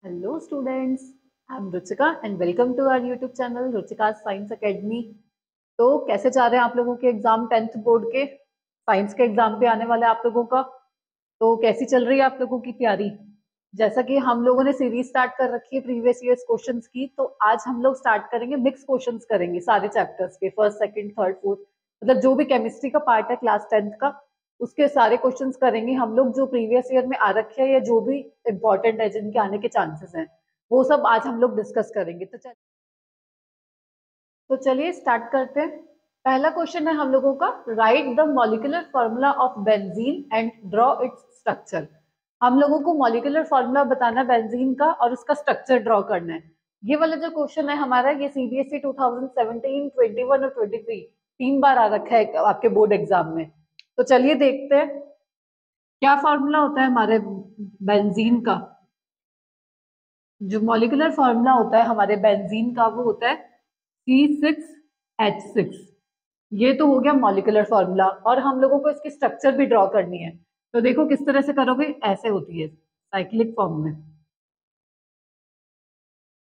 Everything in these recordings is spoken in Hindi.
Hello students, I'm Ruchika and welcome to our YouTube channel Ruchika science academy. तो कैसे जा रहे हैं आप लोगों के एग्जाम 10th बोर्ड के? साइंस के एग्जाम पे आने वाले आप लोगों का, तो कैसी चल रही है आप लोगों की तैयारी? जैसा कि हम लोगों ने सीरीज स्टार्ट कर रखी है प्रीवियस ईयर्स क्वेश्चंस की, तो आज हम लोग स्टार्ट करेंगे मिक्स क्वेश्चंस करेंगे सारे चैप्टर्स के, फर्स्ट सेकंड थर्ड फोर्थ, मतलब जो भी केमिस्ट्री का पार्ट है क्लास 10th का उसके सारे क्वेश्चंस करेंगे हम लोग, जो प्रीवियस ईयर में आ रखे हैं या जो भी इंपॉर्टेंट है जिनके आने के चांसेस हैं, वो सब आज हम लोग डिस्कस करेंगे। तो चलिए स्टार्ट करते हैं। पहला क्वेश्चन है हम लोगों का, right the molecular formula of benzene and draw its structure. हम लोगों को मॉलिक्यूलर फॉर्मूला बताना है बेंजीन का और उसका स्ट्रक्चर ड्रॉ करना है। ये वाला जो क्वेश्चन है हमारा, ये सीबीएसई 2017, 21 और 23 तीन बार आ रखा है आपके बोर्ड एग्जाम में। तो चलिए देखते हैं क्या फॉर्मूला होता है हमारे बेंजीन का। जो मॉलिक्यूलर फॉर्मूला होता है हमारे बेंजीन का वो होता है C6H6। ये तो हो गया मॉलिक्यूलर फॉर्मूला, और हम लोगों को इसकी स्ट्रक्चर भी ड्रॉ करनी है। तो देखो किस तरह से करोगे, ऐसे होती है साइक्लिक फॉर्म में,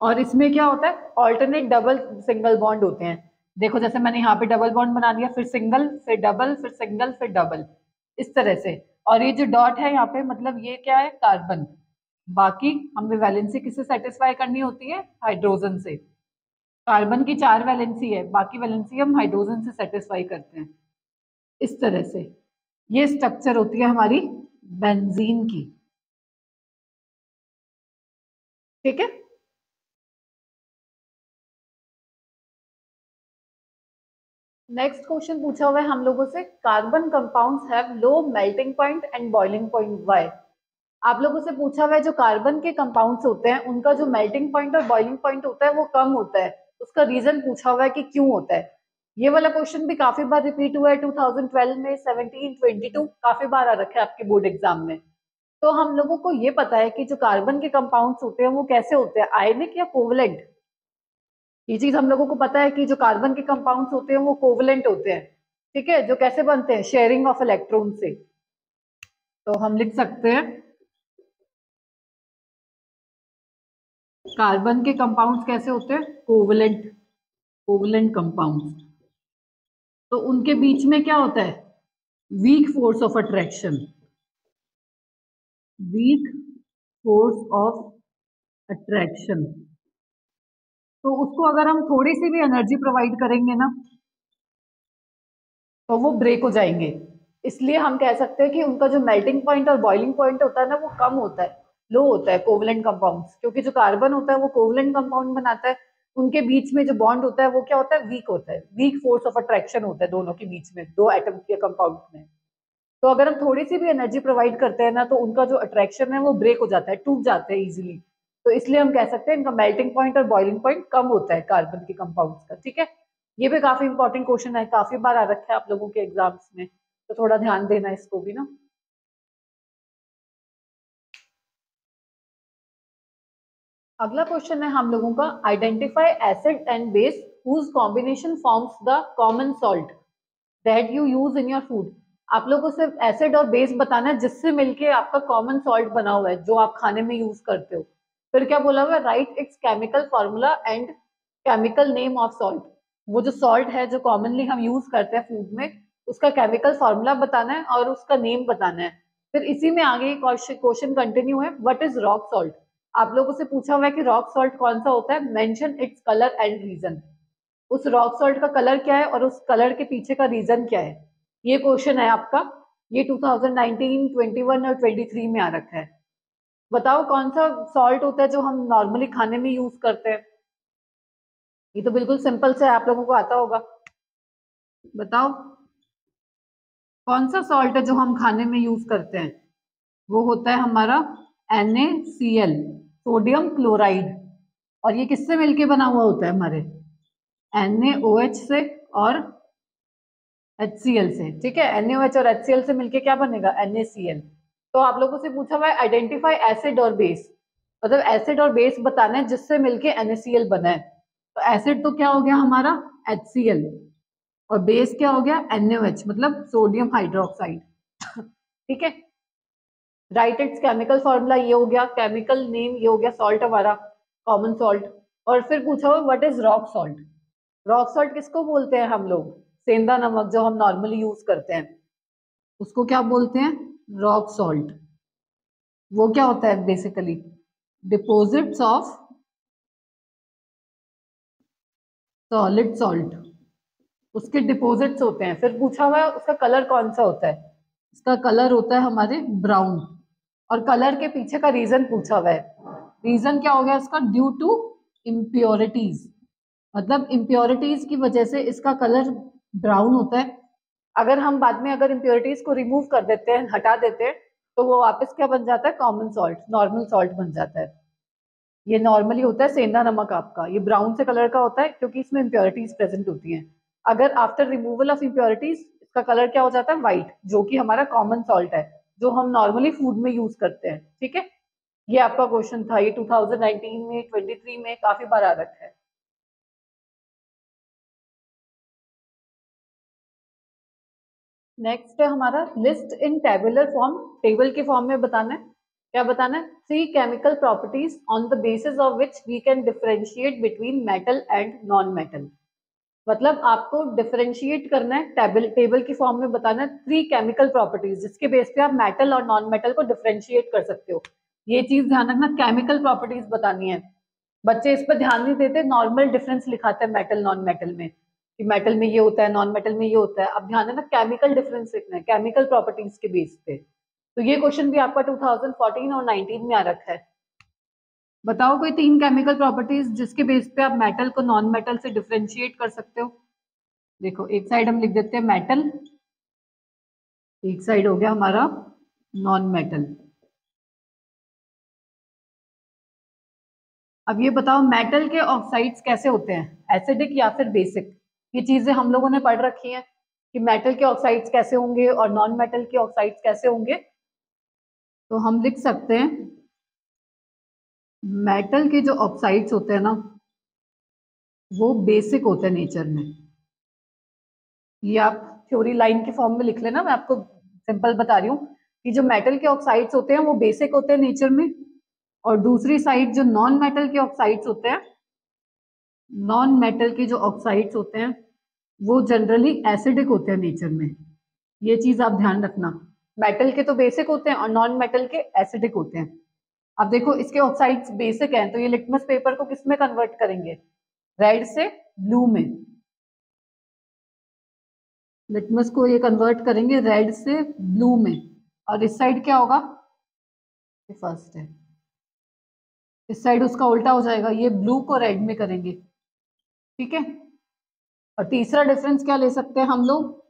और इसमें क्या होता है, ऑल्टरनेट डबल सिंगल बॉन्ड होते हैं। देखो जैसे मैंने यहाँ पे डबल बॉन्ड बना दिया, फिर सिंगल, फिर डबल, फिर सिंगल, फिर डबल, इस तरह से। और ये जो डॉट है यहाँ पे, मतलब ये क्या है, कार्बन। बाकी हमें वैलेंसी किससे सेटिस्फाई करनी होती है, हाइड्रोजन से। कार्बन की 4 वैलेंसी है, बाकी वैलेंसी हम हाइड्रोजन से सेटिस्फाई करते हैं, इस तरह से। ये स्ट्रक्चर होती है हमारी बेंजीन की, ठीक है। नेक्स्ट क्वेश्चन पूछा हुआ है हम लोगों से, carbon compounds have low melting point and boiling point, why. आप लोगों से पूछा हुआ है जो कार्बन के कंपाउंड्स होते हैं उनका जो मेल्टिंग पॉइंट और बॉइलिंग पॉइंट होता है वो कम होता है, उसका रीजन पूछा हुआ है कि क्यों होता है। ये वाला क्वेश्चन भी काफी बार रिपीट हुआ है, 2012 में, 17, 22 काफी बार आ रखा है आपके बोर्ड एग्जाम में। तो हम लोगों को ये पता है कि जो कार्बन के कंपाउंड्स होते हैं वो कैसे होते हैं, आयनिक या कोवलेंट। ये चीज हम लोगों को पता है कि जो कार्बन के कंपाउंड्स होते हैं वो कोवलेंट होते हैं, ठीक है। जो कैसे बनते हैं, शेयरिंग ऑफ इलेक्ट्रॉन से। तो हम लिख सकते हैं कार्बन के कंपाउंड्स कैसे होते हैं, कोवलेंट, कोवलेंट कंपाउंड्स। तो उनके बीच में क्या होता है, weak force of attraction, weak force of attraction. तो उसको अगर हम थोड़ी सी भी एनर्जी प्रोवाइड करेंगे ना, तो वो ब्रेक हो जाएंगे। इसलिए हम कह सकते हैं कि उनका जो मेल्टिंग पॉइंट और बॉइलिंग पॉइंट होता है ना, वो कम होता है, लो होता है कोवलेंट कंपाउंड्स, क्योंकि जो कार्बन होता है वो कोवलेंट कंपाउंड बनाता है। उनके बीच में जो बॉन्ड होता है वो क्या होता है, वीक होता है, वीक फोर्स ऑफ अट्रैक्शन होता है दोनों के बीच में, दो एटम के कंपाउंड में। तो अगर हम थोड़ी सी भी एनर्जी प्रोवाइड करते हैं ना, तो उनका जो अट्रैक्शन है वो ब्रेक हो जाता है, टूट जाते हैं इजिली। तो इसलिए हम कह सकते हैं इनका मेल्टिंग पॉइंट और बॉइलिंग पॉइंट कम होता है कार्बन के कंपाउंड्स का, ठीक है। ये भी काफी इंपॉर्टेंट क्वेश्चन है, काफी बार आ रखा है आप लोगों के एग्जाम्स में, तो थोड़ा ध्यान देना इसको भी ना। अगला क्वेश्चन है हम लोगों का, identify acid and base whose combination forms the common salt that you use in your food. आप लोगों को सिर्फ एसिड और बेस बताना है जिससे मिलके आपका कॉमन सॉल्ट बना हुआ है, जो आप खाने में यूज करते हो। फिर क्या बोला हुआ है, right it's chemical formula and chemical name of salt. वो जो सॉल्ट है जो कॉमनली हम यूज करते हैं फूड में, उसका केमिकल फॉर्मूला बताना है और उसका नेम बताना है। फिर इसी में आगे क्वेश्चन कंटिन्यू है, व्हाट इज रॉक सॉल्ट। आप लोगों से पूछा हुआ है कि रॉक सॉल्ट कौन सा होता है, mention its colour and reason. उस रॉक सॉल्ट का कलर क्या है और उस कलर के पीछे का रीजन क्या है, ये क्वेश्चन है आपका। ये 2019, 21 और 23 में आ रखा है। बताओ कौन सा सॉल्ट होता है जो हम नॉर्मली खाने में यूज करते हैं। ये तो बिल्कुल सिंपल से आप लोगों को आता होगा, बताओ कौन सा सॉल्ट है जो हम खाने में यूज करते हैं। वो होता है हमारा NaCl, सोडियम क्लोराइड। और ये किससे मिलके बना हुआ होता है हमारे, NaOH से और HCl से, ठीक है। NaOH और HCl से मिलके क्या बनेगा, NaCl। तो आप लोगों से पूछा हुआ है आइडेंटिफाई एसिड और बेस, मतलब एसिड और बेस बताना है जिससे मिलके NaCl बना है। तो एसिड तो क्या हो गया हमारा, HCl, और बेस क्या हो गया, NaOH, मतलब सोडियम हाइड्रोक्साइड, ठीक है। राइट इट्स केमिकल फॉर्मूला, ये हो गया, केमिकल नेम ये हो गया, सॉल्ट हमारा कॉमन सॉल्ट। और फिर पूछा हुआ what is rock salt. Rock salt किसको बोलते हैं हम लोग? सेंधा नमक जो हम नॉर्मली यूज करते हैं उसको क्या बोलते हैं? Rock salt. वो क्या होता है basically? Deposits of solid salt, उसके डिपॉजिट्स होते हैं। फिर पूछा हुआ है उसका कलर कौन सा होता है? इसका कलर होता है हमारे ब्राउन। और कलर के पीछे का रीजन पूछा हुआ है। रीजन क्या हो गया इसका? ड्यू टू इम्प्योरिटीज, मतलब इम्प्योरिटीज की वजह से इसका कलर ब्राउन होता है। अगर हम बाद में अगर इम्प्योरिटीज को रिमूव कर देते हैं, हटा देते हैं, तो वो वापस क्या बन जाता है? कॉमन सॉल्ट, नॉर्मल सॉल्ट बन जाता है। ये नॉर्मली होता है सेंधा नमक आपका, ये ब्राउन से कलर का होता है क्योंकि इसमें इम्प्योरिटीज प्रेजेंट होती हैं। अगर आफ्टर रिमूवल ऑफ इम्प्योरिटीज इसका कलर क्या हो जाता है? व्हाइट, जो कि हमारा कॉमन सॉल्ट है, जो हम नॉर्मली फूड में यूज करते हैं। ठीक है, ये आपका क्वेश्चन था। ये 2019 में, 23 में काफी बार आ रखा है। नेक्स्ट है हमारा list in tabular form, table के फॉर्म में बताना है। क्या बताना है? 3 chemical properties on the basis of which we can differentiate between metal and non metal. मतलब आपको डिफरेंशिएट करना है, टेबल की फॉर्म में बताना है 3 केमिकल प्रॉपर्टीज जिसके बेस पे आप मेटल और नॉन मेटल को डिफरेंशिएट कर सकते हो। ये चीज ध्यान रखना, केमिकल प्रॉपर्टीज बतानी है। बच्चे इस पर ध्यान नहीं देते, नॉर्मल डिफरेंस लिखाते हैं मेटल नॉन मेटल में, कि मेटल में ये होता है, नॉन मेटल में ये होता है। अब ध्यान देना, केमिकल डिफरेंस लिखना है, केमिकल प्रॉपर्टीज के बेस पे। तो ये क्वेश्चन भी आपका 2014 और 19 में आ रखा है। बताओ कोई 3 केमिकल प्रॉपर्टीज जिसके बेस पे आप मेटल को नॉन मेटल से डिफरेंशिएट कर सकते हो। देखो, एक साइड हम लिख देते हैं मेटल, एक साइड हो गया हमारा नॉन मेटल। अब ये बताओ मेटल के ऑक्साइड्स कैसे होते हैं, एसिडिक या फिर बेसिक? ये चीजें हम लोगों ने पढ़ रखी हैं कि मेटल के ऑक्साइड्स कैसे होंगे और नॉन मेटल के ऑक्साइड्स कैसे होंगे। तो हम लिख सकते हैं मेटल के जो ऑक्साइड्स होते हैं ना, वो बेसिक होते हैं नेचर में। ये आप थ्योरी लाइन के फॉर्म में लिख लेना, मैं आपको सिंपल बता रही हूँ कि जो मेटल के ऑक्साइड्स होते हैं वो बेसिक होते हैं नेचर में। और दूसरी साइड जो नॉन मेटल के ऑक्साइड्स होते हैं, नॉन मेटल के जो ऑक्साइड्स होते हैं वो जनरली एसिडिक होते हैं नेचर में। ये चीज आप ध्यान रखना, मेटल के तो बेसिक होते हैं और नॉन मेटल के एसिडिक होते हैं। अब देखो, इसके ऑक्साइड्स बेसिक हैं तो ये लिटमस पेपर को किस में कन्वर्ट करेंगे? रेड से ब्लू में। लिटमस को ये कन्वर्ट करेंगे रेड से ब्लू में। और इस साइड क्या होगा? ये फर्स्ट है, इस साइड उसका उल्टा हो जाएगा, ये ब्लू को रेड में करेंगे। ठीक है। और तीसरा डिफरेंस क्या ले सकते हैं हम लोग?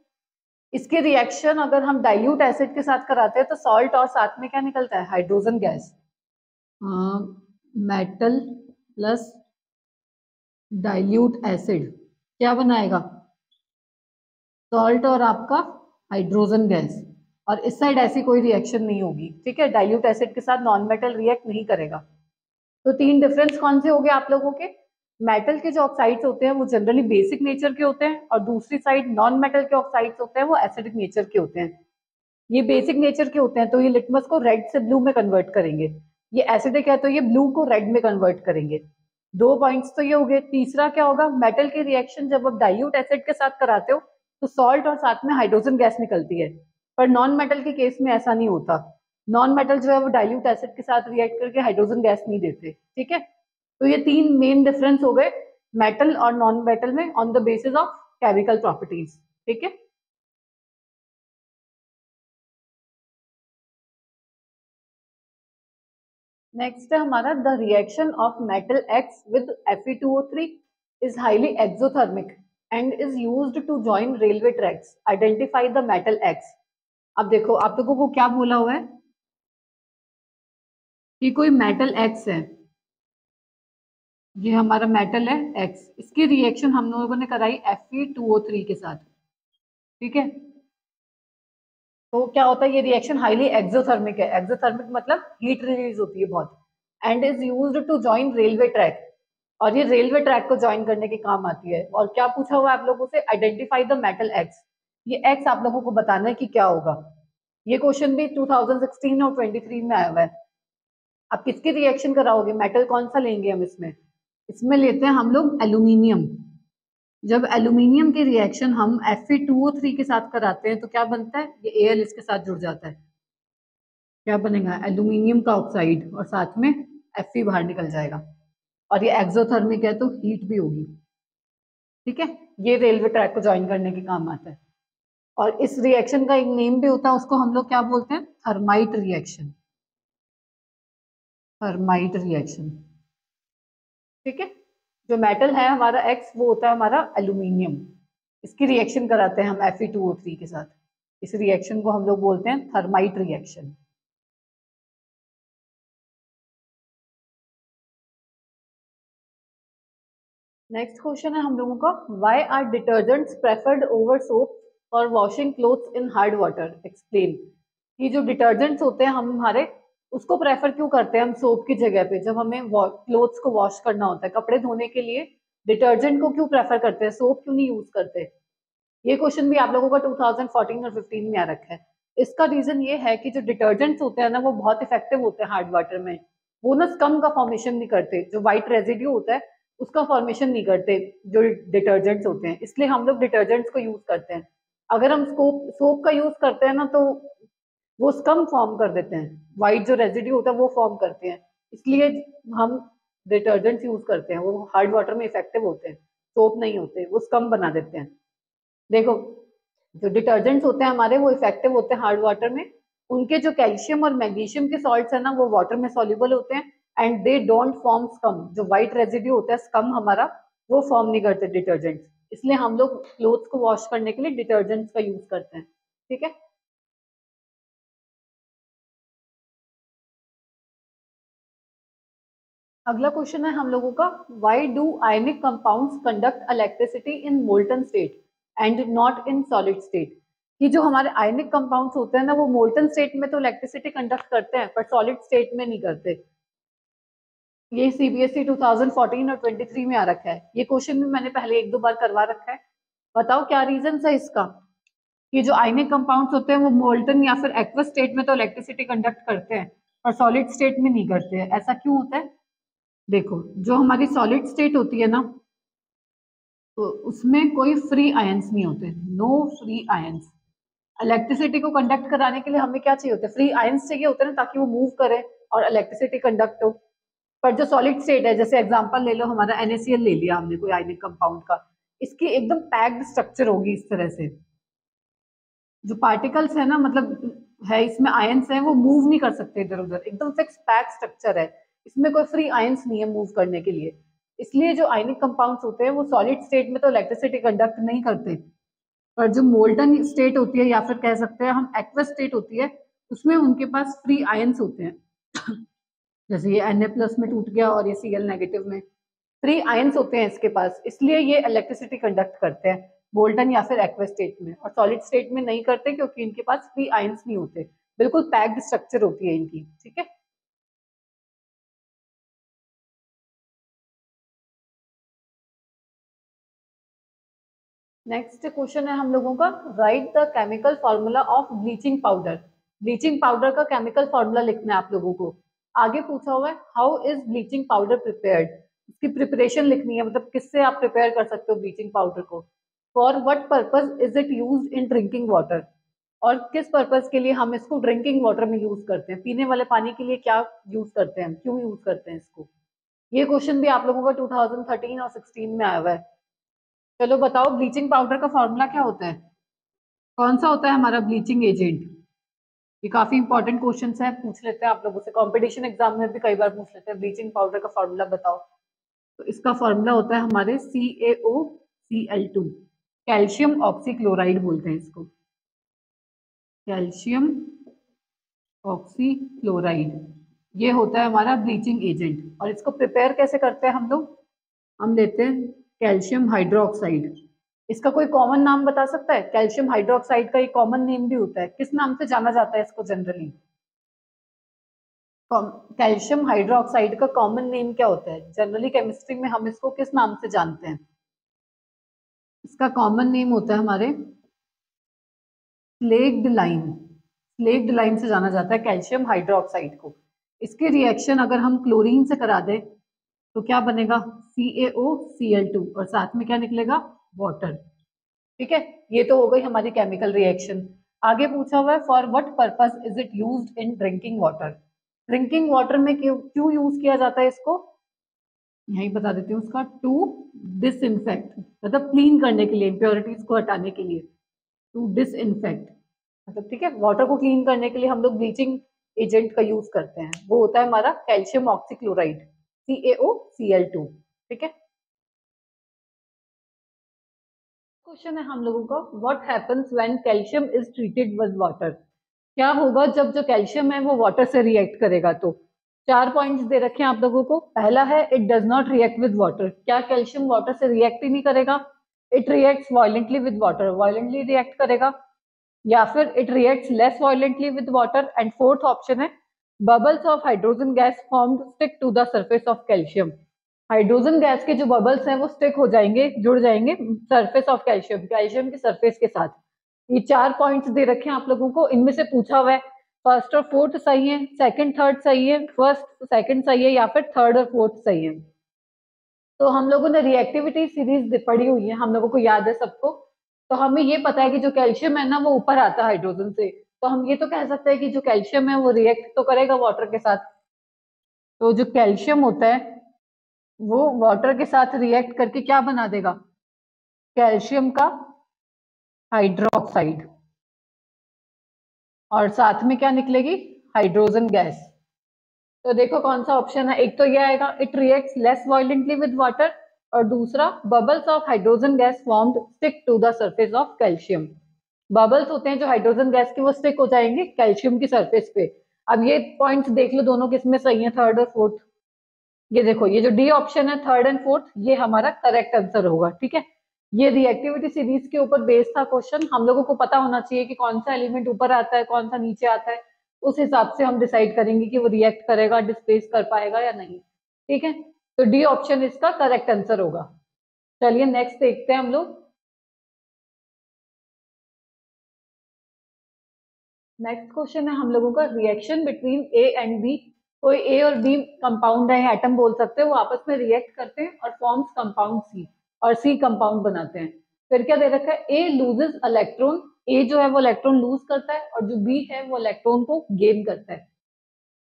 इसके रिएक्शन अगर हम डाइल्यूट एसिड के साथ कराते हैं तो सॉल्ट और साथ में क्या निकलता है? Hydrogen gas. Metal plus dilute acid क्या बनाएगा? सॉल्ट और आपका हाइड्रोजन गैस। और इस साइड ऐसी कोई रिएक्शन नहीं होगी। ठीक है, डाइल्यूट एसिड के साथ नॉन मेटल रिएक्ट नहीं करेगा। तो 3 डिफरेंस कौन से हो गए आप लोगों के? मेटल के जो ऑक्साइड्स होते हैं वो जनरली बेसिक नेचर के होते हैं और दूसरी साइड नॉन मेटल के ऑक्साइड्स होते हैं वो एसिडिक नेचर के होते हैं। ये बेसिक नेचर के होते हैं तो ये लिटमस को रेड से ब्लू में कन्वर्ट करेंगे। ये एसिडिक है तो ये ब्लू को रेड में कन्वर्ट करेंगे। 2 पॉइंट्स तो ये हो गए। तीसरा क्या होगा? मेटल की रिएक्शन जब आप डाइल्यूट एसिड के साथ कराते हो तो सॉल्ट और साथ में हाइड्रोजन गैस निकलती है, पर नॉन मेटल के केस में ऐसा नहीं होता। नॉन मेटल जो है वो डाइल्यूट एसिड के साथ रिएक्ट करके हाइड्रोजन गैस नहीं देते। ठीक है, तो ये 3 मेन डिफरेंस हो गए मेटल और नॉन मेटल में on the basis of chemical properties. ठीक है। नेक्स्ट है हमारा the reaction of metal x with Fe2O3 is highly exothermic and is used to join railway tracks, identify the metal x. अब देखो, आप लोगों को क्या बोला हुआ है कि कोई मेटल एक्स है, ये हमारा मेटल है एक्स, इसकी रिएक्शन हम लोगों ने कराई Fe2O3 के साथ। ठीक है, तो क्या होता है? ये रिएक्शन हाईली एक्सोथर्मिक है। एक्सोथर्मिक मतलब हीट रिलीज होती है बहुत। And is used to join railway track, और ये रेलवे ट्रैक को ज्वाइन करने के काम आती है। और क्या पूछा हुआ है आप लोगों से? Identify the metal x. ये एक्स आप लोगों को बताना है कि क्या होगा। ये क्वेश्चन भी 2016 और 23 में आया हुआ है। आप किसकी रिएक्शन कराओगे, मेटल कौन सा लेंगे हम इसमें? इसमें लेते हैं हम लोग एल्यूमिनियम। जब एल्यूमिनियम की रिएक्शन हम Fe2O3 के साथ कराते हैं तो क्या बनता है, ये Al इसके साथ जुड़ जाता है, क्या बनेगा, एल्यूमिनियम का ऑक्साइड, और साथ में Fe बाहर निकल जाएगा, और ये एक्सोथर्मिक है तो हीट भी होगी। ठीक है, ये रेलवे ट्रैक को ज्वाइन करने के काम आता है। और इस रिएक्शन का एक नेम भी होता है, उसको हम लोग क्या बोलते हैं, थर्माइट रिएक्शन। Thermite reaction. ठीक है, जो मेटल है हमारा X वो होता है हमारा एल्यूमिनियम। इसकी रिएक्शन कराते हैं हम Fe2O3 के साथ। इस रिएक्शन को हम लोग बोलते हैं थर्माइट रिएक्शन। नेक्स्ट क्वेश्चन है हम लोगों का, why are detergents preferred over soap for washing clothes in hard water, explain. ये जो डिटर्जेंट्स होते हैं हम हमारे, उसको प्रेफर क्यों करते हैं हम सोप की जगह पे, जब हमें क्लोथ्स को वॉश करना होता है, कपड़े धोने के लिए डिटर्जेंट को क्यों प्रेफर करते हैं, सोप क्यों नहीं यूज करते? ये क्वेश्चन भी आप लोगों का 2014 और 15 में आ रखा है। इसका रीजन ये है कि जो डिटर्जेंट्स होते हैं ना वो बहुत इफेक्टिव होते हैं हार्ड वाटर में। वो ना स्कम का फॉर्मेशन नहीं करते, जो व्हाइट रेजिड्यू होता है उसका फॉर्मेशन नहीं करते जो डिटर्जेंट्स होते हैं, इसलिए हम लोग डिटर्जेंट्स को यूज करते हैं। अगर हम सोप का यूज करते हैं ना तो वो स्कम फॉर्म कर देते हैं, व्हाइट जो रेजिड्यू होता है वो फॉर्म करते हैं, इसलिए हम डिटर्जेंट्स यूज करते हैं। वो हार्ड वाटर में इफेक्टिव होते हैं, सोप नहीं होते, वो स्कम बना देते हैं। देखो, जो डिटर्जेंट्स होते हैं हमारे वो इफेक्टिव होते हैं हार्ड वाटर में। उनके जो कैल्शियम और मैग्नीशियम के सॉल्ट्स है ना वो वाटर में सॉल्युबल होते हैं, and they don't form scum. जो व्हाइट रेजिड्यू होता है स्कम हमारा, वो फॉर्म नहीं करते डिटर्जेंट्स, इसलिए हम लोग क्लोथ्स को वॉश करने के लिए डिटर्जेंट्स का यूज करते हैं। ठीक है, अगला क्वेश्चन है हम लोगों का, why do ionic compounds conduct electricity in molten state and not in solid state? कि जो हमारे आयनिक कंपाउंड्स होते हैं ना वो मोल्टन स्टेट में तो इलेक्ट्रिसिटी कंडक्ट करते हैं पर सॉलिड स्टेट में नहीं करते। ये सीबीएसई 2014 और 23 में आ रखा है। ये क्वेश्चन भी मैंने पहले एक दो बार करवा रखा है। बताओ क्या रीजन है इसका, कि जो आयनिक कंपाउंड्स होते हैं वो मोल्टन या फिर एक्वस स्टेट में तो इलेक्ट्रिसिटी कंडक्ट करते हैं और सॉलिड स्टेट में नहीं करते हैं, ऐसा क्यों होता है? देखो, जो हमारी सॉलिड स्टेट होती है ना तो उसमें कोई फ्री आयंस नहीं होते, नो फ्री आयंस। इलेक्ट्रिसिटी को कंडक्ट कराने के लिए हमें क्या चाहिए होता है, फ्री आयंस चाहिए होते हैं ना, ताकि वो मूव करे और इलेक्ट्रिसिटी कंडक्ट हो। पर जो सॉलिड स्टेट है, जैसे एग्जांपल ले लो, हमारा NaCl ले लिया हमने कोई आयनिक कंपाउंड का, इसकी एकदम पैक्ड स्ट्रक्चर होगी इस तरह से। जो पार्टिकल्स है ना, मतलब है इसमें आयंस है, वो मूव नहीं कर सकते इधर उधर, एकदम फिक्स पैक स्ट्रक्चर है, इसमें कोई फ्री आयंस नहीं है मूव करने के लिए। इसलिए जो आयनिक कंपाउंड्स होते हैं वो सॉलिड स्टेट में तो इलेक्ट्रिसिटी कंडक्ट नहीं करते, पर जो मोल्टन स्टेट होती है या फिर कह सकते हैं हम एक्वस स्टेट होती है, उसमें उनके पास फ्री आयंस होते हैं। जैसे ये Na+ में टूट गया और ये Cl नेगेटिव में, फ्री आयंस होते हैं इसके पास, इसलिए ये इलेक्ट्रिसिटी कंडक्ट करते हैं मोल्टन या फिर एक्वस स्टेट में, और सॉलिड स्टेट में नहीं करते क्योंकि इनके पास फ्री आयंस नहीं होते, बिल्कुल पैक्ड स्ट्रक्चर होती है इनकी। ठीक है, नेक्स्ट क्वेश्चन है हम लोगों का, right the chemical formula of bleaching powder. Bleaching powder का केमिकल फॉर्मूला लिखना है आप लोगों को। आगे पूछा हुआ है how is bleaching powder prepared, इसकी प्रिपरेशन लिखनी है, मतलब किससे आप प्रिपेयर कर सकते हो ब्लीचिंग पाउडर को। For what purpose is it used in drinking water, और किस पर्पज के लिए हम इसको ड्रिंकिंग वाटर में यूज करते हैं, पीने वाले पानी के लिए क्या यूज करते हैं, क्यों यूज करते हैं इसको। ये क्वेश्चन भी आप लोगों का 2013 और 16 में आया हुआ है। चलो बताओ, ब्लीचिंग पाउडर का फॉर्मूला क्या होता है, कौन सा होता है हमारा ब्लीचिंग एजेंट? ये काफी इंपॉर्टेंट क्वेश्चन है, पूछ लेते हैं आप लोगों से, कंपटीशन एग्जाम में भी कई बार पूछ लेते हैं, ब्लीचिंग पाउडर का फॉर्मूला बताओ। तो इसका फॉर्मूला होता है हमारे CaOCl2, कैल्शियम ऑक्सीक्लोराइड बोलते हैं इसको, कैल्शियम ऑक्सीक्लोराइड। ये होता है हमारा ब्लीचिंग एजेंट। और इसको प्रिपेयर कैसे करते हैं हम लोग, हम लेते हैं कैल्शियम हाइड्रोक्साइड। इसका कोई कॉमन नाम बता सकता है, कैल्शियम हाइड्रोक्साइड का एक कॉमन नेम भी होता है, किस नाम से जाना जाता है इसको जनरली? कैल्शियम हाइड्रोक्साइड का कॉमन नेम क्या होता है जनरली, केमिस्ट्री में हम इसको किस नाम से जानते हैं? इसका कॉमन नेम होता है हमारे स्लेग्ड लाइम, स्लेक्ड लाइन से जाना जाता है कैल्शियम हाइड्रोक्साइड को। इसकी रिएक्शन अगर हम क्लोरीन से करा दें तो क्या बनेगा, CaOCl2, और साथ में क्या निकलेगा, वाटर। ठीक है, ये तो हो गई हमारी केमिकल रिएक्शन। आगे पूछा हुआ है for what purpose is it used in drinking water. Drinking water में क्यों क्यों यूज किया जाता है इसको, यही बता देती हूँ उसका, टू डिसइंफेक्ट, मतलब क्लीन करने के लिए, इम्प्योरिटीज को हटाने के लिए, टू डिसइंफेक्ट, मतलब ठीक है, वाटर को क्लीन करने के लिए हम लोग ब्लीचिंग एजेंट का यूज करते हैं, वो होता है हमारा कैल्शियम ऑक्सीक्लोराइड, CaOCl2। ठीक है, क्वेश्चन है हम लोगों का, what happens when calcium is treated with water. क्या होगा जब जो कैल्शियम है वो वाटर से रिएक्ट करेगा। तो 4 पॉइंट्स दे रखे हैं आप लोगों को। पहला है it does not react with water, क्या कैल्शियम वाटर से रिएक्ट ही नहीं करेगा। It reacts violently with water, violently react करेगा। या फिर it reacts less violently with water. And fourth option है bubbles of hydrogen gas formed stick to the surface of calcium. Hydrogen gas के जो बबल्स हैं वो स्टिक हो जाएंगे, जुड़ जाएंगे सरफेस ऑफ कैल्शियम, कैल्शियम के सरफेस के साथ। ये 4 पॉइंट्स दे रखे हैं आप लोगों को, इनमें से पूछा हुआ है फर्स्ट और फोर्थ सही है, सेकंड थर्ड सही है, फर्स्ट सेकंड सही है, या फिर थर्ड और फोर्थ सही है। तो हम लोगों ने रिएक्टिविटी सीरीज पढ़ी हुई है, हम लोगों को याद है सबको। तो हमें ये पता है कि जो कैल्शियम है ना वो ऊपर आता है हाइड्रोजन से, तो हम ये तो कह सकते हैं कि जो कैल्शियम है वो रिएक्ट तो करेगा वाटर के साथ। तो जो कैल्शियम होता है वो वाटर के साथ रिएक्ट करके क्या बना देगा, कैल्शियम का हाइड्रोक्साइड, और साथ में क्या निकलेगी, हाइड्रोजन गैस। तो देखो कौन सा ऑप्शन है, एक तो ये आएगा it reacts less violently with water, और दूसरा bubbles of hydrogen gas formed stick to the surface of calcium. Bubbles होते हैं जो हाइड्रोजन गैस के, वो स्टिक हो जाएंगे कैल्शियम की सरफेस पे। अब ये पॉइंट्स देख लो दोनों किसमें सही है, थर्ड और फोर्थ। ये देखो ये जो डी ऑप्शन है थर्ड एंड फोर्थ, ये हमारा करेक्ट आंसर होगा। ठीक है, ये रिएक्टिविटी सीरीज के ऊपर बेस्ड था क्वेश्चन। हम लोगों को पता होना चाहिए कि कौन सा एलिमेंट ऊपर आता है कौन सा नीचे आता है, उस हिसाब से हम डिसाइड करेंगे कि वो रिएक्ट करेगा, डिस्प्लेस कर पाएगा या नहीं। ठीक है, तो डी ऑप्शन इसका करेक्ट आंसर होगा। चलिए नेक्स्ट देखते हैं हम लोग। नेक्स्ट क्वेश्चन है हम लोगों का, reaction between A and B. कोई ए और बी कंपाउंड है, एटम बोल सकते हैं, वो आपस में रिएक्ट करते हैं और फॉर्म्स कंपाउंड सी, और सी कंपाउंड बनाते हैं। फिर क्या दे रखा है, ए लूजेस इलेक्ट्रॉन, ए जो है वो इलेक्ट्रॉन लूज करता है, और जो बी है वो इलेक्ट्रॉन को गेन करता है।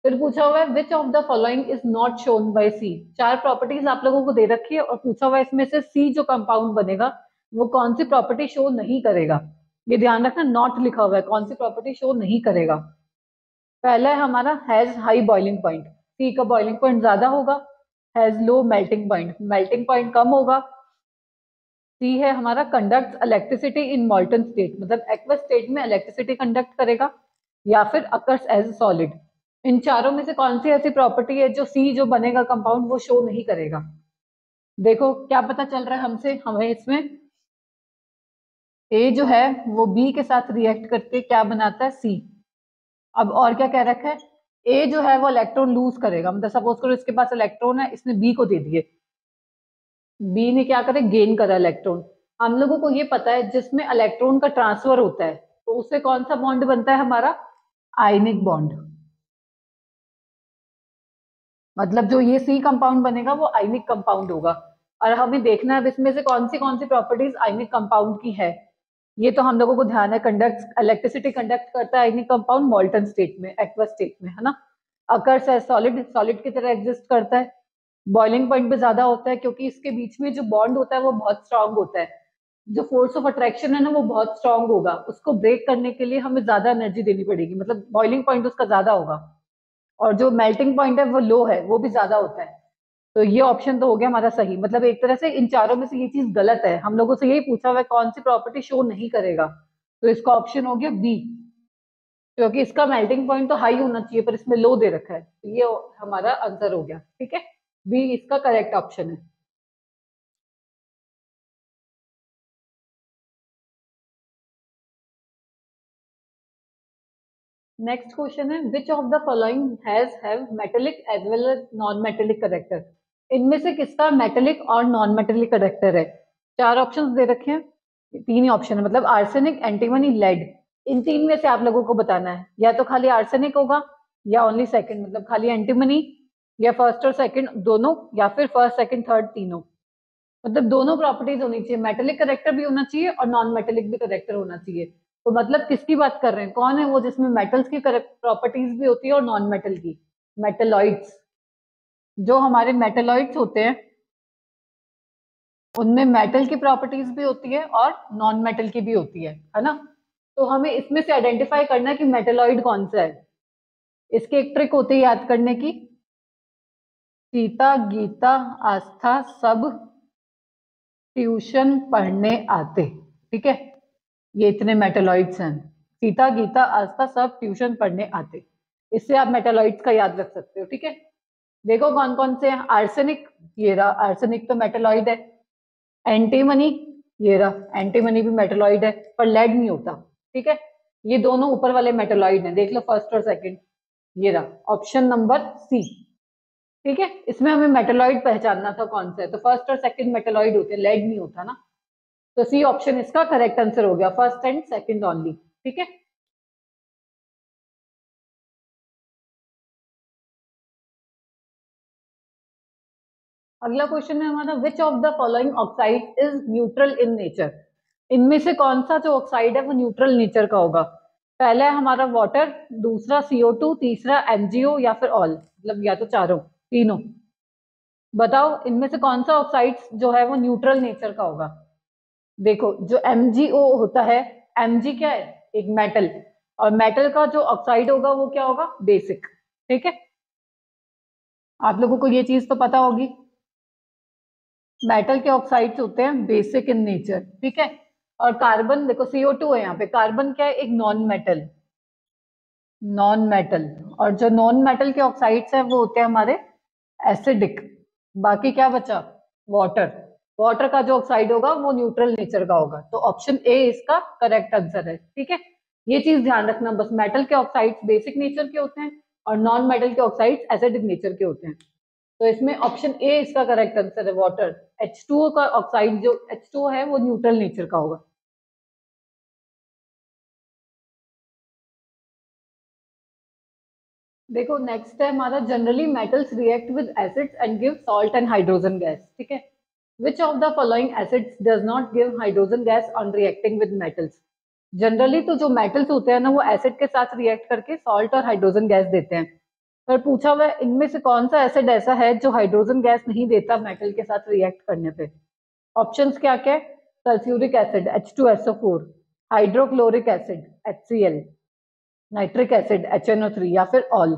फिर पूछा हुआ है which of the following is not shown by C. 4 properties आप लोगों को दे रखी है और पूछा हुआ है इसमें से सी जो कंपाउंड बनेगा वो कौन सी प्रॉपर्टी शो नहीं करेगा। ये ध्यान रखना, नॉट लिखा हुआ है, कौन सी प्रॉपर्टी शो नहीं करेगा। पहला है हमारा has high boiling point, C का बॉइलिंग पॉइंट ज्यादा होगा। Has low melting point, melting point कम होगा। सी है हमारा conduct electricity in molten state, मतलब एक्वस स्टेट में इलेक्ट्रिसिटी कंडक्ट करेगा। या फिर अकर्स एज सॉलिड। इन चारों में से कौन सी ऐसी प्रॉपर्टी है जो सी जो बनेगा कंपाउंड वो शो नहीं करेगा। देखो क्या पता चल रहा है हमसे, हमें इसमें ए जो है वो बी के साथ रिएक्ट करके क्या बनाता है, सी। अब और क्या कह रखा है, ए जो है वो इलेक्ट्रॉन लूज करेगा, मतलब सपोज करो इसके पास इलेक्ट्रॉन है, इसने बी को दे दिए, बी ने क्या करे, गेन करा इलेक्ट्रॉन। हम लोगों को ये पता है जिसमें इलेक्ट्रॉन का ट्रांसफर होता है तो उससे कौन सा बॉन्ड बनता है हमारा, आयनिक बॉन्ड। मतलब जो ये सी कंपाउंड बनेगा वो आयनिक कंपाउंड होगा। और हमें देखना है अब इसमें से कौन सी प्रॉपर्टीज आयनिक कंपाउंड की है। ये तो हम लोगों को ध्यान है, कंडक्ट इलेक्ट्रिसिटी कंडक्ट करता है आयनिक कंपाउंड मॉल्टन स्टेट में, एक्वस स्टेट में, है ना। अकर्स एज सॉलिड, सॉलिड की तरह एग्जिस्ट करता है। बॉइलिंग पॉइंट पे ज्यादा होता है क्योंकि इसके बीच में जो बॉन्ड होता है वो बहुत स्ट्रांग होता है। जो फोर्स ऑफ अट्रैक्शन है ना वो बहुत स्ट्रांग होगा, उसको ब्रेक करने के लिए हमें ज्यादा एनर्जी देनी पड़ेगी, मतलब बॉइलिंग पॉइंट उसका ज्यादा होगा। और जो मेल्टिंग पॉइंट है वो लो है, वो भी ज्यादा होता है। तो ये ऑप्शन तो हो गया हमारा सही, मतलब एक तरह से इन चारों में से ये चीज गलत है। हम लोगों से यही पूछा हुआ है कौन सी प्रॉपर्टी शो नहीं करेगा, तो इसका ऑप्शन हो गया बी, क्योंकि इसका मेल्टिंग पॉइंट तो हाई होना चाहिए पर इसमें लो दे रखा है, तो ये हमारा आंसर हो गया। ठीक है, बी इसका करेक्ट ऑप्शन है। नेक्स्ट क्वेश्चन है which of the following have metallic as well as non metallic character. इनमें से किसका मेटेलिक और नॉन मेटेलिक करेक्टर है। 4 ऑप्शंस दे रखे हैं, 3 ही ऑप्शन है, मतलब आर्सेनिक, एंटीमनी, लेड। इन तीन में से आप लोगों को बताना है, या तो खाली आर्सेनिक होगा, या ओनली सेकंड मतलब खाली एंटीमनी, या फर्स्ट और सेकंड दोनों, या फिर फर्स्ट सेकंड थर्ड तीनों। मतलब दोनों प्रॉपर्टीज होनी चाहिए, मेटेलिक करेक्टर भी होना चाहिए और नॉन मेटेलिक भी करेक्टर होना चाहिए। तो मतलब किसकी बात कर रहे हैं, कौन है वो जिसमें मेटल्स की प्रॉपर्टीज भी होती है और नॉन मेटल की? मेटेलॉइड्स। जो हमारे मेटेलॉइड्स होते हैं उनमें मेटल की प्रॉपर्टीज भी होती है और नॉन मेटल की भी होती है ना? तो हमें इसमें से आइडेंटिफाई करना है कि मेटेलॉइड कौन सा है। इसकी एक ट्रिक होती है याद करने की, सीता गीता आस्था सब ट्यूशन पढ़ने आते। ठीक है, ये इतने मेटेलॉइड्स हैं, सीता गीता आस्था सब ट्यूशन पढ़ने आते। इससे आप मेटेलॉइड्स का याद रख सकते हो। ठीक है, देखो कौन कौन से हैं। आर्सेनिक, ये रहा आर्सेनिक तो मेटेलॉइड है। एंटीमनी, ये रहा एंटीमनी भी मेटेलॉइड है, पर लेड नहीं होता। ठीक है, ये दोनों ऊपर वाले मेटेलॉइड हैं, देख लो फर्स्ट और सेकंड। ये रहा ऑप्शन नंबर सी। ठीक है, इसमें हमें मेटेलॉइड पहचानना था कौन सा है, तो फर्स्ट और सेकंड मेटेलॉइड होते हैं, लेड नहीं होता ना। तो सी ऑप्शन इसका करेक्ट आंसर हो गया, फर्स्ट एंड सेकंड ओनली। ठीक है, अगला क्वेश्चन है हमारा, विच of the following oxide is neutral in nature? इनमें से कौन सा जो ऑक्साइड है वो न्यूट्रल नेचर का होगा? पहला है हमारा वाटर, दूसरा CO2, तीसरा MgO, या फिर ऑल, मतलब या तो चारों तीनों। बताओ इनमें से कौन सा ऑक्साइड जो है वो न्यूट्रल नेचर का होगा? देखो जो MgO होता है, Mg क्या है, एक मेटल, और मेटल का जो ऑक्साइड होगा वो क्या होगा, बेसिक। ठीक है, आप लोगों को ये चीज तो पता होगी, मेटल के ऑक्साइड्स होते हैं बेसिक इन नेचर। ठीक है, और कार्बन, देखो CO2 है यहाँ पे, कार्बन क्या है, एक नॉन मेटल, नॉन मेटल। और जो नॉन मेटल के ऑक्साइड्स हैं वो होते हैं हमारे एसिडिक। बाकी क्या बचा, वाटर। वाटर का जो ऑक्साइड होगा वो न्यूट्रल नेचर का होगा, तो ऑप्शन ए इसका करेक्ट आंसर है। ठीक है, ये चीज ध्यान रखना बस, मेटल के ऑक्साइड्स बेसिक नेचर के होते हैं और नॉन मेटल के ऑक्साइड्स एसिडिक नेचर के होते हैं। तो इसमें ऑप्शन ए इसका करेक्ट आंसर है, वाटर। H2O का ऑक्साइड जो H2O है वो न्यूट्रल नेचर का होगा। देखो नेक्स्ट है हमारा, generally metals react with acids and give salt and hydrogen gas. ठीक है, which of the following acids does not give hydrogen gas on reacting with metals? Generally तो जो मेटल्स होते हैं ना वो एसिड के साथ रिएक्ट करके सॉल्ट और हाइड्रोजन गैस देते हैं, पर पूछा हुआ है इनमें से कौन सा एसिड ऐसा है जो हाइड्रोजन गैस नहीं देता मेटल के साथ रिएक्ट करने पे? ऑप्शंस क्या क्या है, sulphuric acid H2SO4, hydrochloric acid HCl, nitric acid HNO3, या फिर ऑल।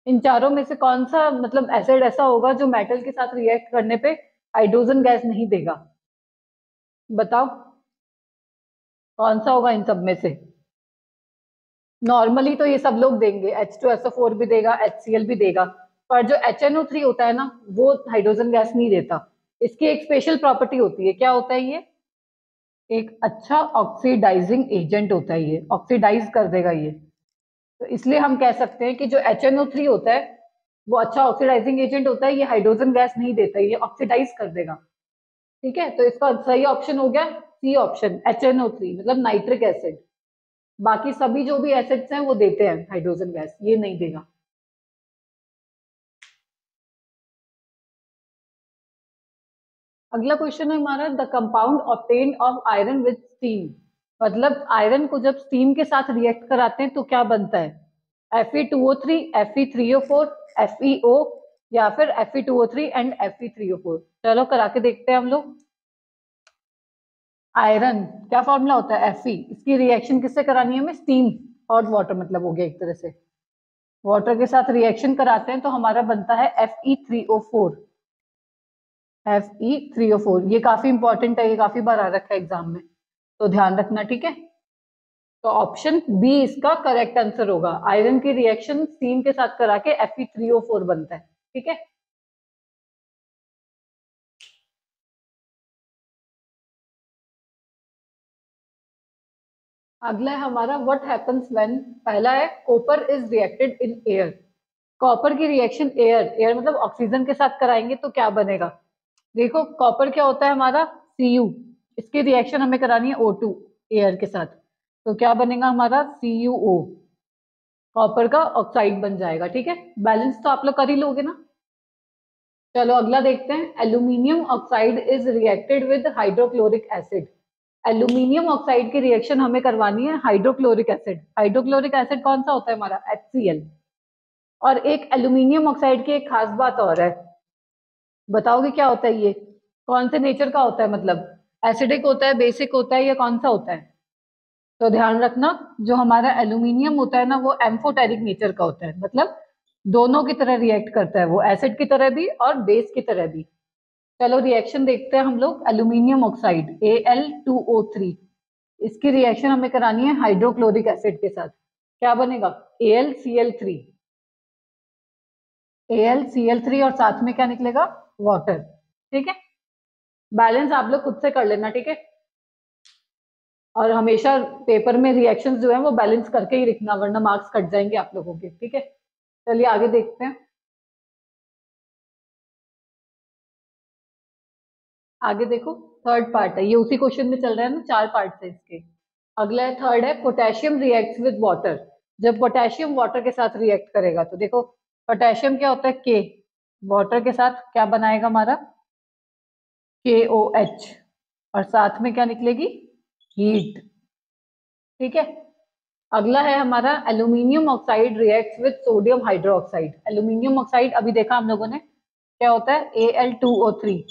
इन चारों में से कौन सा मतलब एसिड ऐसा होगा जो मेटल के साथ रिएक्ट करने पे हाइड्रोजन गैस नहीं देगा? बताओ कौन सा होगा इन सब में से? नॉर्मली तो ये सब लोग देंगे, H2SO4 भी देगा, HCl भी देगा, पर जो HNO3 होता है ना वो हाइड्रोजन गैस नहीं देता। इसकी एक स्पेशल प्रॉपर्टी होती है, क्या होता है ये, एक अच्छा ऑक्सीडाइजिंग एजेंट होता है, ये ऑक्सीडाइज कर देगा ये। तो इसलिए हम कह सकते हैं कि जो HNO3 होता है वो अच्छा ऑक्सीडाइजिंग एजेंट होता है, ये हाइड्रोजन गैस नहीं देता, ये ऑक्सीडाइज कर देगा। ठीक है, तो इसका सही ऑप्शन हो गया सी ऑप्शन, HNO3 मतलब नाइट्रिक एसिड। बाकी सभी जो भी एसिड्स हैं वो देते हैं हाइड्रोजन गैस, ये नहीं देगा। अगला क्वेश्चन है हमारा, the compound obtained of iron with steam. मतलब आयरन को जब स्टीम के साथ रिएक्ट कराते हैं तो क्या बनता है, Fe2O3, Fe3O4, FeO, या फिर Fe2O3 एंड Fe3O4। चलो करा के देखते हैं हम लोग। आयरन क्या फॉर्मूला होता है, Fe। इसकी रिएक्शन किससे करानी है हमें, स्टीम, हॉट वाटर मतलब हो गया एक तरह से, वाटर के साथ रिएक्शन कराते हैं तो हमारा बनता है Fe3O4। Fe3O4 ये काफी इंपॉर्टेंट है, ये काफी बार आ रखा है एग्जाम में, तो ध्यान रखना। ठीक है, तो ऑप्शन बी इसका करेक्ट आंसर होगा, आयरन की रिएक्शन स्टीम के साथ करा के Fe3O4 बनता है। ठीक है, अगला है हमारा, व्हाट हैपेंस व्हेन। पहला है copper is reacted in air. Copper की रिएक्शन एयर, एयर मतलब ऑक्सीजन के साथ कराएंगे तो क्या बनेगा? देखो कॉपर क्या होता है हमारा, Cu, इसकी रिएक्शन हमें करानी है O2 एयर के साथ, तो क्या बनेगा हमारा CuO, कॉपर का ऑक्साइड बन जाएगा। ठीक है, बैलेंस तो आप लोग कर ही लोगे ना। चलो अगला देखते हैं। Aluminium oxide is reacted with hydrochloric acid. Aluminium oxide की रिएक्शन हमें करवानी है हाइड्रोक्लोरिक एसिड। हाइड्रोक्लोरिक एसिड कौन सा होता है हमारा? HCl। और एक एल्यूमिनियम ऑक्साइड की एक खास बात और है, बताओगे क्या होता है ये? कौन से नेचर का होता है, मतलब एसिडिक होता है, बेसिक होता है, या कौन सा होता है? तो ध्यान रखना, जो हमारा एल्यूमिनियम होता है ना वो एम्फोटेरिक नेचर का होता है, मतलब दोनों की तरह रिएक्ट करता है, वो एसिड की तरह भी और बेस की तरह भी। चलो रिएक्शन देखते हैं हम लोग। एल्यूमिनियम ऑक्साइड Al2O3, इसकी रिएक्शन हमें करानी है हाइड्रोक्लोरिक एसिड के साथ। क्या बनेगा? AlCl3, AlCl3 और साथ में क्या निकलेगा? वाटर। ठीक है, बैलेंस आप लोग खुद से कर लेना। ठीक है, और हमेशा पेपर में रिएक्शंस जो है वो बैलेंस करके ही लिखना, वरना मार्क्स कट जाएंगे आप लोगों के। ठीक है, चलिए आगे देखते हैं। आगे देखो, थर्ड पार्ट है ये, उसी क्वेश्चन में चल रहा है ना, 4 पार्ट है इसके। अगला है थर्ड है, पोटेशियम रिएक्ट्स विद वाटर। जब पोटेशियम वाटर के साथ रिएक्ट करेगा तो देखो, पोटेशियम क्या होता है? के, वाटर के साथ क्या बनाएगा हमारा? KOH, और साथ में क्या निकलेगी? हीट। ठीक है, अगला है हमारा aluminium oxide reacts with sodium hydroxide. Aluminium oxide अभी देखा हम लोगों ने, क्या होता है? Al2O3।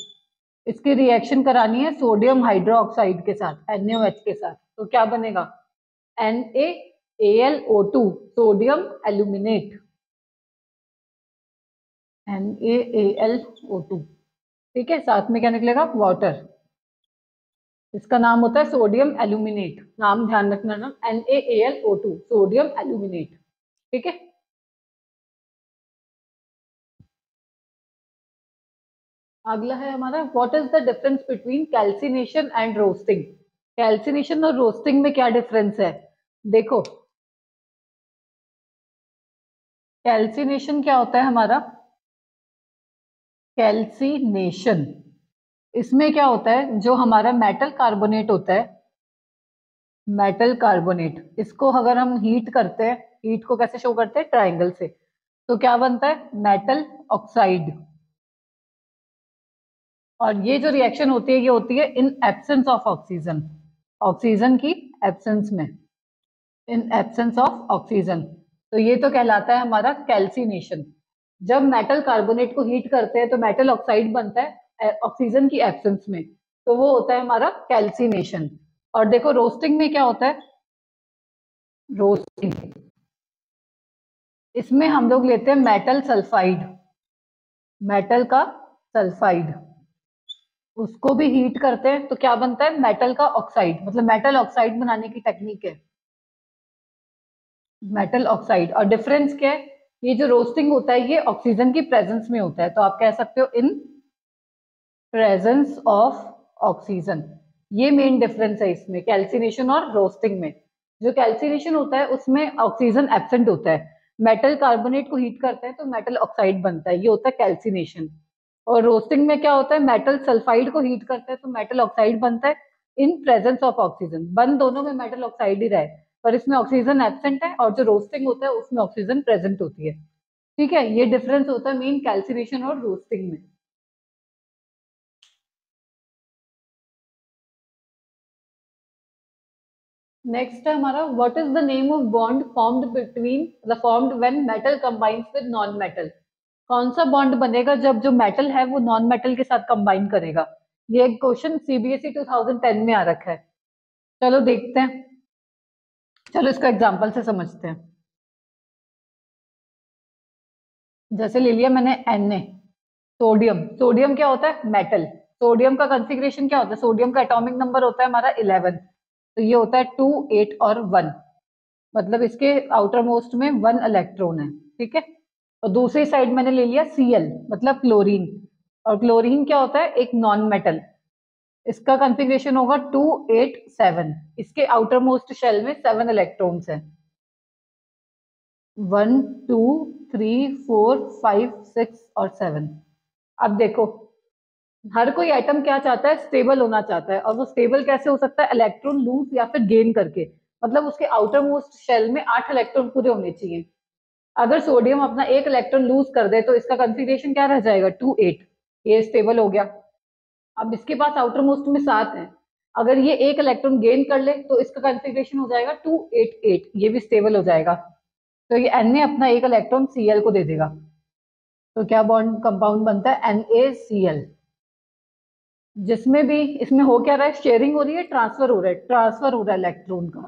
इसकी रिएक्शन करानी है सोडियम हाइड्रोक्साइड के साथ, NaOH के साथ। तो क्या बनेगा? NaAlO2, sodium aluminate, NaAlO2। ठीक है, साथ में क्या निकलेगा? वाटर। इसका नाम होता है सोडियम एल्यूमिनेट, नाम ध्यान रखना ना, NaAlO2, सोडियम एल्यूमिनेट। ठीक है, अगला है हमारा, what is the difference between calcination and roasting. Calcination और रोस्टिंग में क्या डिफरेंस है? देखो, कैल्सिनेशन क्या होता है हमारा? कैल्सिनेशन, इसमें क्या होता है, जो हमारा मेटल कार्बोनेट होता है, मेटल कार्बोनेट, इसको अगर हम हीट करते हैं, हीट को कैसे शो करते हैं? ट्राइंगल से। तो क्या बनता है? Metal oxide. और ये जो रिएक्शन होती है ये होती है in absence of oxygen, oxygen की एब्सेंस में, इन एब्सेंस ऑफ ऑक्सीजन। तो ये तो कहलाता है हमारा कैल्सिनेशन। जब मेटल कार्बोनेट को हीट करते हैं तो मेटल ऑक्साइड बनता है ऑक्सीजन की एब्सेंस में, तो वो होता है हमारा कैल्सिनेशन। और देखो रोस्टिंग में क्या होता है? रोस्टिंग, इसमें हम लोग लेते हैं मेटल सल्फाइड, मेटल का सल्फाइड, उसको भी हीट करते हैं तो क्या बनता है? मेटल का ऑक्साइड, मतलब मेटल ऑक्साइड बनाने की टेक्निक है मेटल ऑक्साइड। और डिफरेंस क्या है? ये जो रोस्टिंग होता है ये ऑक्सीजन की प्रेजेंस में होता है, तो आप कह सकते हो इन प्रेजेंस ऑफ ऑक्सीजन। ये मेन डिफरेंस है इसमें, कैल्सिनेशन और रोस्टिंग में। जो कैल्सिनेशन होता है उसमें ऑक्सीजन एब्सेंट होता है, मेटल कार्बोनेट को हीट करते हैं तो मेटल ऑक्साइड बनता है, ये होता है कैल्सिनेशन। और रोस्टिंग में क्या होता है? मेटल सल्फाइड को हीट करते हैं तो मेटल ऑक्साइड बनता है इन प्रेजेंस ऑफ ऑक्सीजन। बन दोनों में मेटल ऑक्साइड ही रहा है, पर इसमें ऑक्सीजन एब्सेंट है, और जो रोस्टिंग होता है उसमें ऑक्सीजन प्रेजेंट होती है। ठीक है, ये डिफरेंस होता है मेन कैल्सिनेशन और रोस्टिंग में। नेक्स्ट है हमारा, what is the name of bond formed between the formed when metal combines with non metal. कौन सा बॉन्ड बनेगा जब जो मेटल है वो नॉन मेटल के साथ कंबाइन करेगा? ये एक क्वेश्चन CBSE 2010 में आ रखा है। चलो देखते हैं, चलो इसको एग्जांपल से समझते हैं। जैसे ले लिया मैंने Na, सोडियम। सोडियम क्या होता है? मेटल। सोडियम का कॉन्फ़िगरेशन क्या होता है? सोडियम का एटॉमिक नंबर होता है हमारा 11, तो ये होता है 2, 8 और 1, मतलब इसके आउटर मोस्ट में 1 इलेक्ट्रॉन है। ठीक है, और दूसरी साइड मैंने ले लिया Cl, मतलब क्लोरीन। और क्लोरीन क्या होता है? एक नॉन मेटल, इसका कॉन्फ़िगरेशन होगा 2, 8, 7, इसके आउटर मोस्ट शेल में 7 इलेक्ट्रॉन्स हैं, 1, 2, 3, 4, 5, 6 और 7। अब देखो, हर कोई एटम क्या चाहता है? स्टेबल होना चाहता है, और वो स्टेबल कैसे हो सकता है? इलेक्ट्रॉन लूज या फिर गेन करके। मतलब उसके आउटर मोस्ट शेल में 8 इलेक्ट्रॉन पूरे होने चाहिए। अगर सोडियम अपना एक इलेक्ट्रॉन लूज कर दे तो इसका कॉन्फ़िगरेशन क्या रह जाएगा, 2 8। ये स्टेबल हो गया। अब इसके पास आउटर मोस्ट में 7 है, अगर ये एक इलेक्ट्रॉन गेन कर ले तो इसका कॉन्फ़िगरेशन हो जाएगा 2 8 8, ये भी स्टेबल हो जाएगा। तो ये Na अपना एक इलेक्ट्रॉन Cl को दे देगा। तो क्या बॉन्ड कंपाउंड बनता है, NaCl, जिसमें भी इसमें हो क्या रहा है, शेयरिंग हो रही है, ट्रांसफर हो रहा है, ट्रांसफर हो रहा है इलेक्ट्रॉन का,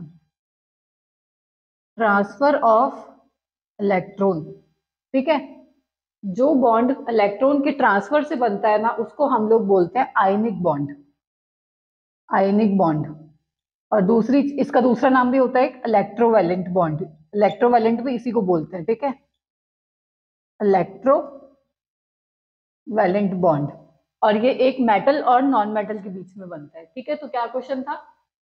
ट्रांसफर ऑफ इलेक्ट्रॉन। ठीक है, जो बॉन्ड इलेक्ट्रॉन के ट्रांसफर से बनता है ना, उसको हम लोग बोलते हैं आयनिक बॉन्ड, आयनिक बॉन्ड। और दूसरी, इसका दूसरा नाम भी होता है एक इलेक्ट्रोवैलेंट बॉन्ड, इलेक्ट्रोवैलेंट भी इसी को बोलते हैं। ठीक है, इलेक्ट्रोवैलेंट बॉन्ड। और ये एक मेटल और नॉन मेटल के बीच में बनता है। ठीक है, तो क्या क्वेश्चन था,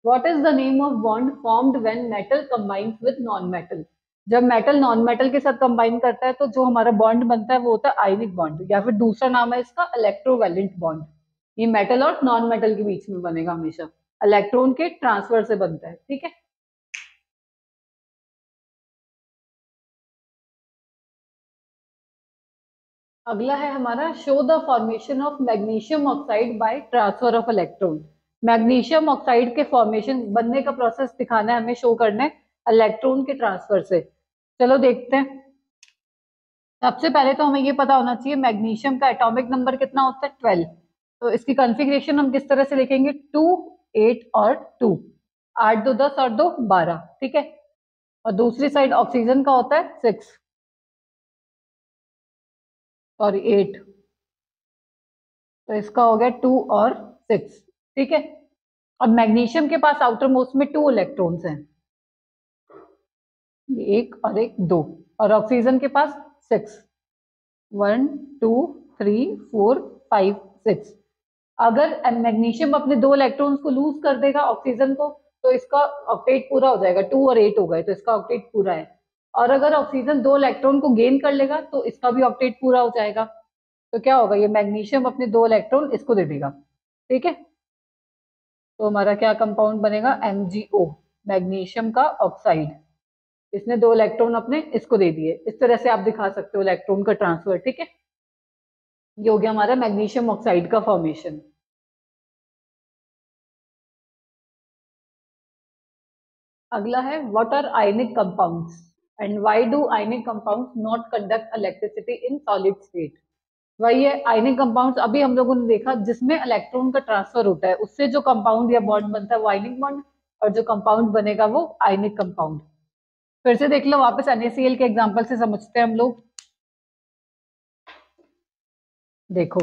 what is the name of bond formed when metal combines with non metal. जब मेटल नॉन मेटल के साथ कंबाइन करता है तो जो हमारा बॉन्ड बनता है वो होता है आयनिक बॉन्ड, या फिर दूसरा नाम है इसका इलेक्ट्रोवैलेंट बॉन्ड। ये मेटल और नॉन मेटल के बीच में बनेगा हमेशा, इलेक्ट्रॉन के ट्रांसफर से बनता है। ठीक है, अगला है हमारा, show the formation of magnesium oxide by transfer of electron. Magnesium oxide के फॉर्मेशन बनने का प्रोसेस दिखाना है हमें, शो करना है इलेक्ट्रॉन के ट्रांसफर से। चलो देखते हैं। सबसे पहले तो हमें ये पता होना चाहिए मैग्नीशियम का एटॉमिक नंबर कितना होता है, 12। तो इसकी कॉन्फ़िगरेशन हम किस तरह से लिखेंगे, 2 8 और 2, 8 2 10 और 2 12। ठीक है, और दूसरी साइड ऑक्सीजन का होता है 6 और 8, तो इसका हो गया 2 और 6। ठीक है, अब मैग्नीशियम के पास आउटर मोस्ट में 2 इलेक्ट्रॉन्स हैं, एक और एक, दो। और ऑक्सीजन के पास 6, 1 2 3 4 5 6। अगर मैग्नीशियम अपने 2 इलेक्ट्रॉन्स को लूज कर देगा ऑक्सीजन को, तो इसका ऑक्टेट पूरा हो जाएगा, 2 और 8 हो गए तो इसका ऑक्टेट पूरा है। और अगर ऑक्सीजन 2 इलेक्ट्रॉन को गेन कर लेगा तो इसका भी ऑक्टेट पूरा हो जाएगा। तो क्या होगा, ये मैग्नीशियम अपने 2 इलेक्ट्रॉन इसको दे देगा। ठीक है, तो हमारा क्या कंपाउंड बनेगा, MgO, मैग्नीशियम का ऑक्साइड। इसने 2 इलेक्ट्रॉन अपने इसको दे दिए। इस तरह से आप दिखा सकते हो इलेक्ट्रॉन का ट्रांसफर। ठीक है, ये हो गया हमारा मैग्नीशियम ऑक्साइड का फॉर्मेशन। अगला है, what are ionic compounds and why do ionic compounds not conduct electricity in solid state. वही है, आयनिक कंपाउंड्स अभी हम लोगों ने देखा जिसमें इलेक्ट्रॉन का ट्रांसफर होता है, उससे जो कंपाउंड या बॉन्ड बनता है वो आयनिक बॉन्ड, और जो कंपाउंड बनेगा वो आयनिक कंपाउंड। फिर से देख लो वापस, NaCl के एग्जांपल से समझते हैं हम लोग। देखो,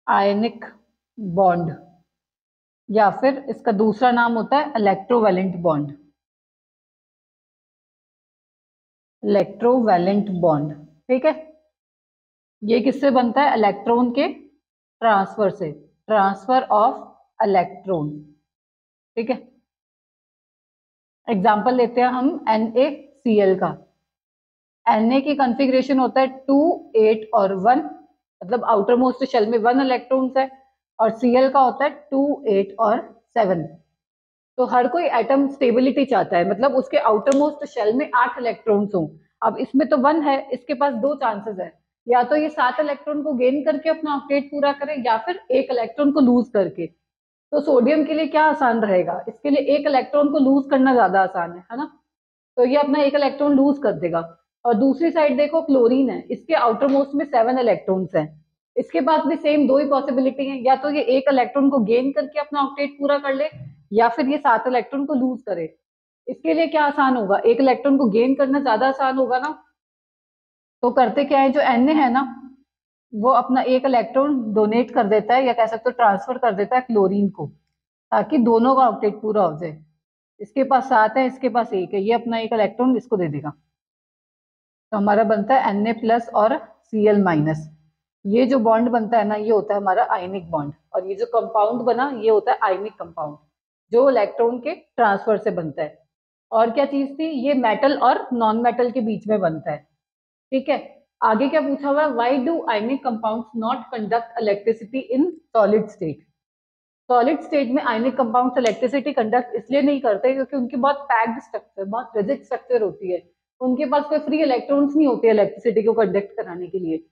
आयनिक बॉन्ड, या फिर इसका दूसरा नाम होता है इलेक्ट्रोवैलेंट बॉन्ड, इलेक्ट्रोवैलेंट बॉन्ड। ठीक है, ये किससे बनता है, इलेक्ट्रॉन के ट्रांसफर से, ट्रांसफर ऑफ इलेक्ट्रॉन। ठीक है, एग्जांपल लेते हैं हम NaCl का। Na की कॉन्फ़िगरेशन होता है 2 8 और 1, मतलब आउटर मोस्ट शेल में 1 इलेक्ट्रॉन्स है, और Cl का होता है 2 8 और 7। तो हर कोई एटम स्टेबिलिटी चाहता है, मतलब उसके आउटर मोस्ट शेल में 8 इलेक्ट्रॉन्स हों। अब इसमें तो 1 है, इसके पास 2 चांसेस है, या तो ये 7 इलेक्ट्रॉन को गेन करके अपना ऑक्टेट पूरा करे, या फिर एक इलेक्ट्रॉन को लूज करके। तो सोडियम के लिए क्या आसान रहेगा, इसके लिए एक इलेक्ट्रॉन को लूज करना ज्यादा आसान है ना। तो ये अपना एक इलेक्ट्रॉन लूज कर देगा। और दूसरी साइड देखो, क्लोरीन है, इसके आउटर मोस्ट में 7 इलेक्ट्रॉन्स हैं, इसके पास भी सेम 2 ही पॉसिबिलिटी है, या तो ये एक इलेक्ट्रॉन को गेन करके अपना ऑक्टेट पूरा कर ले, या फिर ये 7 इलेक्ट्रॉन को लूज करे। इसके लिए क्या आसान होगा, एक इलेक्ट्रॉन को गेन करना ज्यादा आसान होगा ना। तो करते क्या है, जो Na है ना, वो अपना एक इलेक्ट्रॉन डोनेट कर देता है, या कह सकते हो ट्रांसफर कर देता है क्लोरीन को, ताकि दोनों का ऑक्टेट पूरा हो जाए। इसके पास 7 है, इसके पास 1 है, ये अपना एक इलेक्ट्रॉन इसको दे देगा। तो हमारा बनता है Na+ और Cl-। ये जो बॉन्ड बनता है ना, ये होता है हमारा आयनिक बॉन्ड, और ये जो कंपाउंड बना ये होता है आयनिक कंपाउंड, जो इलेक्ट्रॉन के ट्रांसफर से बनता है। और क्या चीज थी, ये मेटल और नॉन मेटल के बीच में बनता है। ठीक है, आगे क्या पूछा हुआ है, why do ionic compounds not conduct electricity in solid state. Solid state में आयनिक कंपाउंड्स इलेक्ट्रिसिटी कंडक्ट इसलिए नहीं करते क्योंकि उनकी बहुत पैक्ड स्ट्रक्चर, बहुत रिजिड स्ट्रक्चर होती है, उनके पास कोई फ्री इलेक्ट्रॉन्स नहीं होते इलेक्ट्रिसिटी को कंडक्ट कराने के लिए।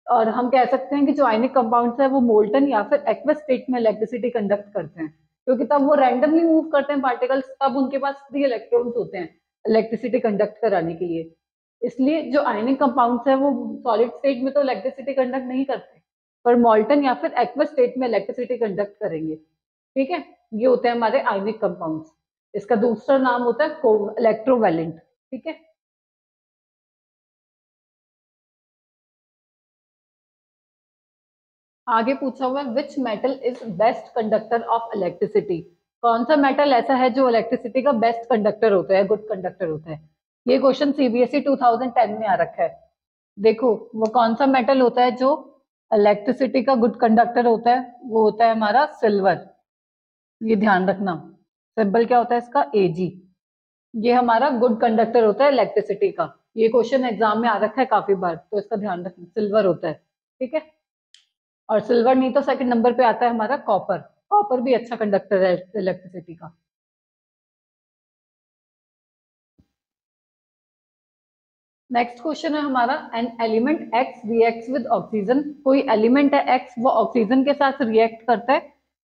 और हम कह सकते हैं कि जो आयनिक कंपाउंड्स है वो मोल्टन या फिर एक्वस स्टेट में इलेक्ट्रिसिटी कंडक्ट करते हैं, क्योंकि तब वो रैंडमली मूव करते हैं पार्टिकल्स, तब उनके पास फ्री इलेक्ट्रॉन्स होते हैं इलेक्ट्रिसिटी कंडक्ट कराने के लिए। इसलिए जो आयनिक कंपाउंड्स है वो सॉलिड स्टेट में तो इलेक्ट्रिसिटी कंडक्ट नहीं करते, पर मोल्टन या फिर एक्वस स्टेट में इलेक्ट्रिसिटी कंडक्ट करेंगे। ठीक है, ये होते हैं हमारे आयनिक कंपाउंड्स। इसका दूसरा नाम होता है इलेक्ट्रोवैलेंट। ठीक है, आगे पूछा हुआ है which metal is best conductor of electricity. कौन सा मेटल ऐसा है जो इलेक्ट्रिसिटी का बेस्ट कंडक्टर होता है, गुड कंडक्टर होता है। ये क्वेश्चन सीबीएसई 2010 में आ रखा है। देखो वो कौन सा मेटल होता है जो इलेक्ट्रिसिटी का गुड कंडक्टर होता है, वो होता है हमारा सिल्वर। ये ध्यान रखना, सिंबल क्या होता है इसका, एजी। ये हमारा गुड कंडक्टर होता है इलेक्ट्रिसिटी का। ये क्वेश्चन एग्जाम में आ रखा है काफी बार, तो इसका ध्यान रखना, सिल्वर होता है। ठीक है, और सिल्वर नहीं तो सेकंड नंबर पे आता है हमारा कॉपर। कॉपर भी अच्छा कंडक्टर है इलेक्ट्रिसिटी का। नेक्स्ट क्वेश्चन है हमारा, an element x reacts with oxygen. कोई एलिमेंट है एक्स, वो ऑक्सीजन के साथ रिएक्ट करता है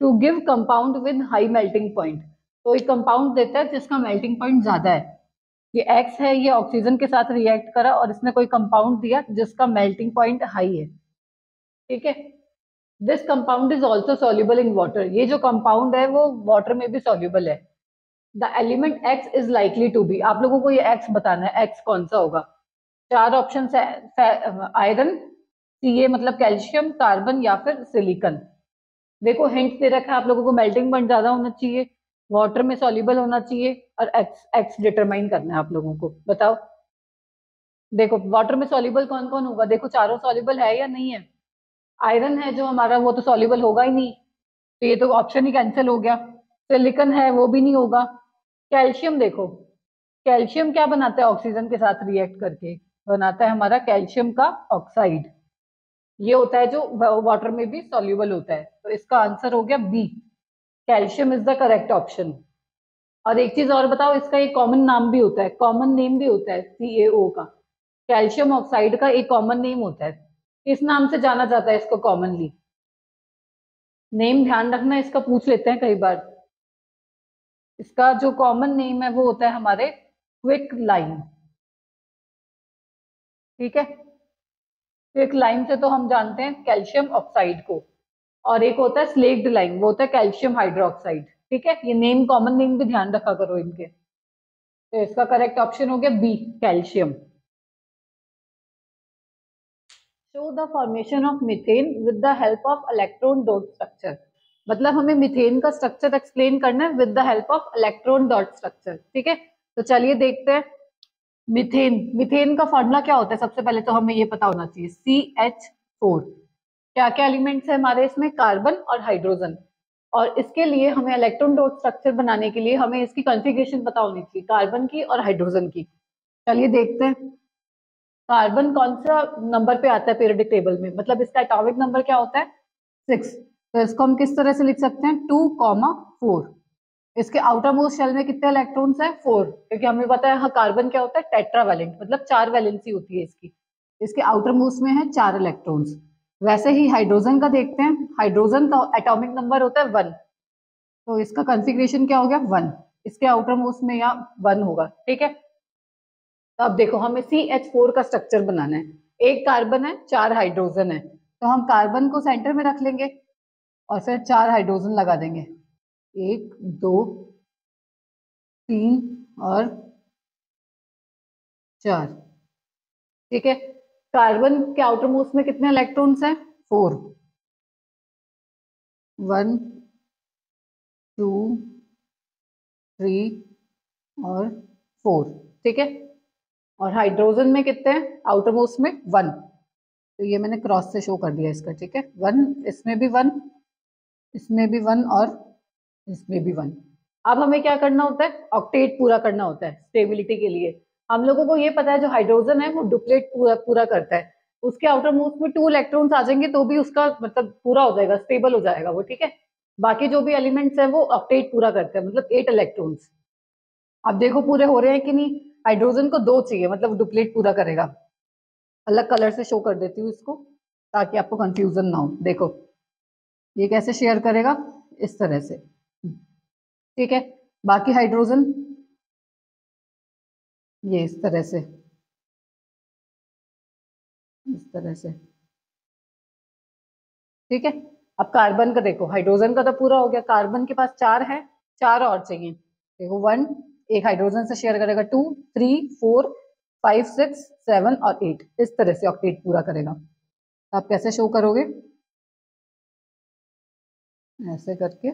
to give compound with high melting point. तो एक कंपाउंड देता है जिसका मेल्टिंग पॉइंट ज्यादा है। ये एक्स है, ये ऑक्सीजन के साथ रिएक्ट करा और इसने कोई कंपाउंड दिया जिसका मेल्टिंग पॉइंट हाई है। ठीक है, this compound is also soluble in water. ये जो कंपाउंड है वो वाटर में भी सॉल्युबल है। The element x is likely to be, आप लोगों को ये एक्स बताना है, एक्स कौन सा होगा। चार ऑप्शन है, आयरन, सी मतलब कैल्शियम, कार्बन या फिर सिलिकन। देखो हिंट दे रखा है आप लोगों को, मेल्टिंग पॉइंट ज्यादा होना चाहिए, वाटर में सॉल्युबल होना चाहिए, और एक्स एक्स डिटरमाइन करना है आप लोगों को। बताओ, देखो वाटर में सॉल्युबल कौन कौन होगा, देखो चारों सॉल्युबल है या नहीं है। आयरन है जो हमारा, वो तो सॉल्युबल होगा ही नहीं, तो ये तो ऑप्शन ही कैंसिल हो गया। सिलिकन है, वो भी नहीं होगा। कैल्शियम, देखो कैल्शियम क्या बनाता है ऑक्सीजन के साथ रिएक्ट करके, बनाता है हमारा कैल्शियम का ऑक्साइड। ये होता है जो वाटर में भी सॉल्युबल होता है, तो इसका आंसर हो गया B, calcium is the correct option. और एक चीज और बताओ, इसका एक कॉमन नाम भी होता है, कॉमन नेम भी होता है CaO का। कैल्शियम ऑक्साइड का एक कॉमन नेम होता है, इस नाम से जाना जाता है इसको कॉमनली। नेम ध्यान रखना, इसका पूछ लेते हैं कई बार। इसका जो कॉमन नेम है वो होता है हमारे क्विक लाइम। ठीक है, क्विक लाइम से तो हम जानते हैं कैल्शियम ऑक्साइड को, और एक होता है स्लेक्ड लाइम, वो होता है कैल्शियम हाइड्रोक्साइड। ठीक है, ये नेम कॉमन नेम भी ध्यान रखा करो इनके। तो इसका करेक्ट ऑप्शन हो गया B, calcium. Show the formation of methane with the help of electron dot structure. मतलब हमें मीथेन का स्ट्रक्चर एक्सप्लेन करना है with the help of electron dot structure. ठीक है, तो चलिए देखते हैं। मीथेन, मीथेन का फॉर्मूला क्या होता है, सबसे पहले तो हमें ये पता होना चाहिए, CH4। क्या क्या एलिमेंट्स है हमारे इसमें, कार्बन और हाइड्रोजन। और इसके लिए हमें इलेक्ट्रॉन डॉट स्ट्रक्चर बनाने के लिए हमें इसकी कॉन्फ़िगरेशन पता होनी चाहिए, कार्बन की और हाइड्रोजन की। चलिए देखते हैं। कार्बन कौन सा नंबर पे आता है पीरियोडिक टेबल में, मतलब इसका एटॉमिक नंबर क्या होता है, 6। तो इसको हम किस तरह से लिख सकते हैं, 2,4। इसके आउटर मोस्ट शेल में कितने इलेक्ट्रॉन्स हैं, 4, क्योंकि हमें पता है हाँ, कार्बन क्या होता है, टेट्रावैलेंट, मतलब 4 वैलेंसी होती है इसकी। इसके आउटर मोस्ट में है 4 इलेक्ट्रॉन्स। वैसे ही हाइड्रोजन का देखते हैं, हाइड्रोजन का एटॉमिक नंबर होता है 1, तो इसका कॉन्फ़िगरेशन क्या हो गया, 1। इसके आउटर मोस्ट में यहाँ 1 होगा। ठीक है, तो अब देखो हमें CH4 का स्ट्रक्चर बनाना है। एक कार्बन है, 4 हाइड्रोजन है, तो हम कार्बन को सेंटर में रख लेंगे और फिर 4 हाइड्रोजन लगा देंगे, 1 2 3 और 4। ठीक है, कार्बन के आउटर मोस्ट में कितने इलेक्ट्रॉन्स हैं, 4, 1 2 3 और 4। ठीक है, और हाइड्रोजन में कितने हैं, आउटर मोस्ट में 1, तो ये मैंने क्रॉस से शो कर दिया इसका। ठीक है, 1, इसमें भी 1, इसमें भी 1 और इसमें भी 1। अब हमें क्या करना होता है, ऑक्टेट पूरा करना होता है स्टेबिलिटी के लिए। हम लोगों को ये पता है जो हाइड्रोजन है वो डुप्लेट पूरा पूरा करता है, उसके आउटर मोस्ट में 2 इलेक्ट्रॉन्स आ जाएंगे तो भी उसका मतलब पूरा हो जाएगा, स्टेबल हो जाएगा वो। ठीक है, बाकी जो भी एलिमेंट्स है वो ऑक्टेट पूरा करते हैं, मतलब 8 इलेक्ट्रॉन्स। अब देखो पूरे हो रहे हैं कि नहीं। हाइड्रोजन को 2 चाहिए, मतलब डुप्लीट पूरा करेगा। अलग कलर से शो कर देती हूँ इसको ताकि आपको कंफ्यूजन ना हो। देखो ये कैसे शेयर करेगा, इस तरह से, ठीक है। बाकी हाइड्रोजन ये इस तरह से, इस तरह से, ठीक है। अब कार्बन का देखो, हाइड्रोजन का तो पूरा हो गया, कार्बन के पास 4 है, 4 और चाहिए। देखो 1 एक हाइड्रोजन से शेयर करेगा, 2 3 4 5 6 7 और 8, इस तरह से ऑक्टेट पूरा करेगा। आप कैसे शो करोगे, ऐसे करके।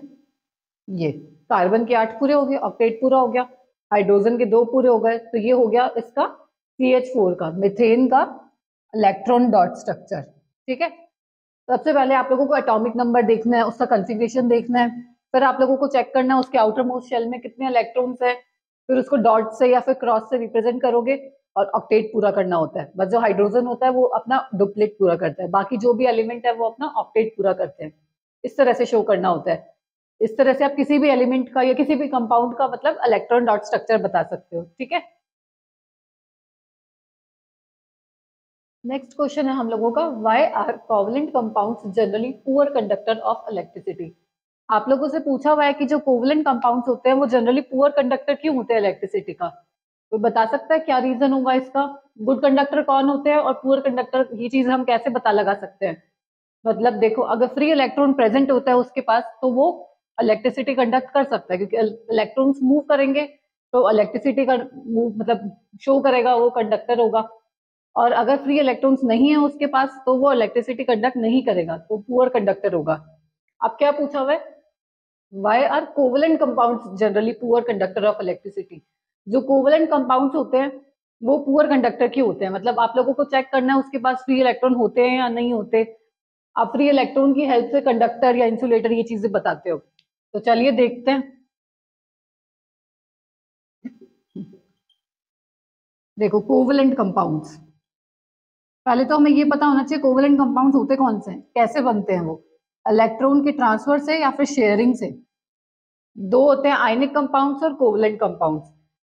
ये कार्बन के 8 पूरे हो गए, ऑक्टेट पूरा हो गया। हाइड्रोजन के 2 पूरे हो गए, तो ये हो गया इसका CH4 का, मीथेन का इलेक्ट्रॉन डॉट स्ट्रक्चर, ठीक है। सबसे पहले आप लोगों को एटॉमिक नंबर देखना है, उसका कंफिग्रेशन देखना है, फिर आप लोगों को चेक करना है उसके आउटर मोस्ट शेल में कितने इलेक्ट्रॉन्स हैं, फिर उसको डॉट से या फिर क्रॉस से रिप्रेजेंट करोगे और ऑक्टेट पूरा करना होता है। बस जो हाइड्रोजन होता है वो अपना डुप्लेट पूरा करता है, बाकी जो भी एलिमेंट है वो अपना ऑक्टेट पूरा करते हैं। इस तरह से शो करना होता है। इस तरह से आप किसी भी एलिमेंट का या किसी भी कंपाउंड का मतलब इलेक्ट्रॉन डॉट स्ट्रक्चर बता सकते हो, ठीक है। नेक्स्ट क्वेश्चन है हम लोगों का, why are covalent compounds generally poor conductor of electricity. आप लोगों से पूछा हुआ है कि जो कोवलेंट कंपाउंड्स होते हैं वो जनरली पुअर कंडक्टर क्यों होते हैं इलेक्ट्रिसिटी का। तो बता सकता है क्या रीजन होगा इसका। गुड कंडक्टर कौन होते हैं और पुअर कंडक्टर, ये चीज हम कैसे पता लगा सकते हैं। मतलब देखो, अगर फ्री इलेक्ट्रॉन प्रेजेंट होता है उसके पास तो वो इलेक्ट्रिसिटी कंडक्ट कर सकता है, क्योंकि इलेक्ट्रॉन्स मूव करेंगे तो इलेक्ट्रिसिटी का मूव मतलब शो करेगा, वो कंडक्टर होगा। और अगर फ्री इलेक्ट्रॉन्स नहीं है उसके पास तो वो इलेक्ट्रिसिटी कंडक्ट नहीं करेगा, तो पुअर कंडक्टर होगा। अब क्या पूछा हुआ है, why are covalent compounds generally poor conductor of electricity. जो कोवलेंट कंपाउंड्स होते हैं वो पुअर कंडक्टर क्यों होते हैं, मतलब आप लोगों को चेक करना है उसके पास फ्री इलेक्ट्रॉन होते हैं या नहीं होते। आप फ्री इलेक्ट्रॉन की हेल्प से कंडक्टर या इंसुलेटर ये चीजें बताते हो। तो चलिए देखते हैं। देखो कोवलेंट कंपाउंड्स, पहले तो हमें ये पता होना चाहिए कोवलेंट कंपाउंड्स होते कौन से हैं, कैसे बनते हैं वो। इलेक्ट्रॉन के ट्रांसफर से या फिर शेयरिंग से। दो होते हैं, आयनिक कंपाउंड्स और कोवलेंट कंपाउंड्स।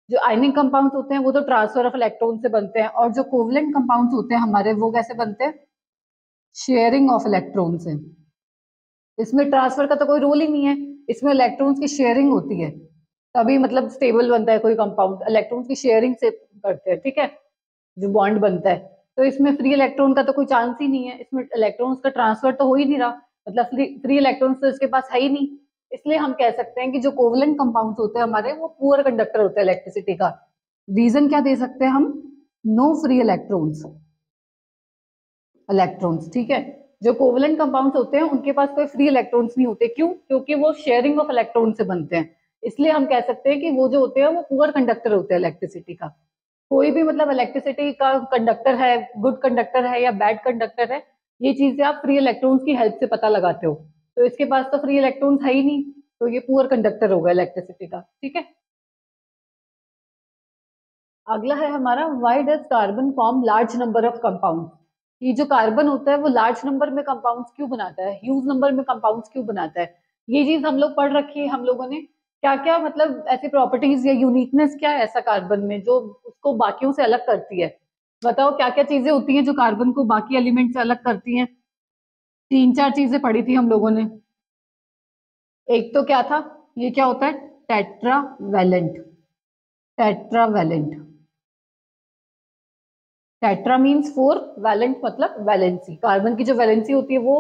जो आयनिक कंपाउंड्स होते हैं वो तो ट्रांसफर ऑफ इलेक्ट्रॉन से बनते हैं, और जो कोवलेंट कंपाउंड्स होते हैं हमारे, वो कैसे बनते हैं, शेयरिंग ऑफ इलेक्ट्रॉन से। इसमें ट्रांसफर का तो कोई रोल ही नहीं है, इसमें इलेक्ट्रॉन्स की शेयरिंग होती है, तभी मतलब स्टेबल बनता है कोई कंपाउंड, इलेक्ट्रॉन्स की शेयरिंग से करते हैं, ठीक है, जो बॉन्ड बनता है। तो इसमें फ्री इलेक्ट्रॉन का तो कोई चांस ही नहीं है, इसमें इलेक्ट्रॉन्स का ट्रांसफर तो हो ही नहीं रहा, मतलब फ्री इलेक्ट्रॉन्स तो इसके पास है ही नहीं। इसलिए हम कह सकते हैं कि जो कोवलेंट कंपाउंड्स होते हैं हमारे, वो पुअर कंडक्टर होते हैं इलेक्ट्रिसिटी का। रीजन क्या दे सकते हैं हम, नो फ्री इलेक्ट्रॉन्स, इलेक्ट्रॉन्स, ठीक है। जो कोवलेंट कंपाउंड्स होते हैं उनके पास कोई फ्री इलेक्ट्रॉन्स नहीं होते, क्यों, क्योंकि वो शेयरिंग ऑफ इलेक्ट्रॉन से बनते हैं। इसलिए हम कह सकते हैं कि वो जो होते हैं वो पुअर कंडक्टर होते हैं इलेक्ट्रिसिटी का। कोई भी मतलब इलेक्ट्रिसिटी का कंडक्टर है, गुड कंडक्टर है या बैड कंडक्टर है, ये चीजें आप फ्री इलेक्ट्रॉन्स की हेल्प से पता लगाते हो। तो इसके पास तो फ्री इलेक्ट्रॉन्स है ही नहीं, तो ये पुअर कंडक्टर होगा इलेक्ट्रिसिटी का, ठीक है। अगला है हमारा, why does carbon form large number of compounds. ये जो कार्बन होता है वो लार्ज नंबर में कंपाउंड्स क्यों बनाता है, ह्यूज नंबर में कंपाउंड्स क्यों बनाता है। ये चीज हम लोग पढ़ रखी है हम लोगों ने। क्या क्या मतलब ऐसी प्रॉपर्टीज या यूनिकनेस क्या है ऐसा कार्बन में जो उसको बाकियों से अलग करती है। बताओ क्या क्या चीजें होती हैं जो कार्बन को बाकी एलिमेंट से अलग करती हैं। 3 4 चीजें पढ़ी थी हम लोगों ने। एक तो क्या था, ये क्या होता है, tetravalent, tetravalent. Tetra means 4, valent मतलब वैलेंसी, कार्बन की जो वैलेंसी होती है वो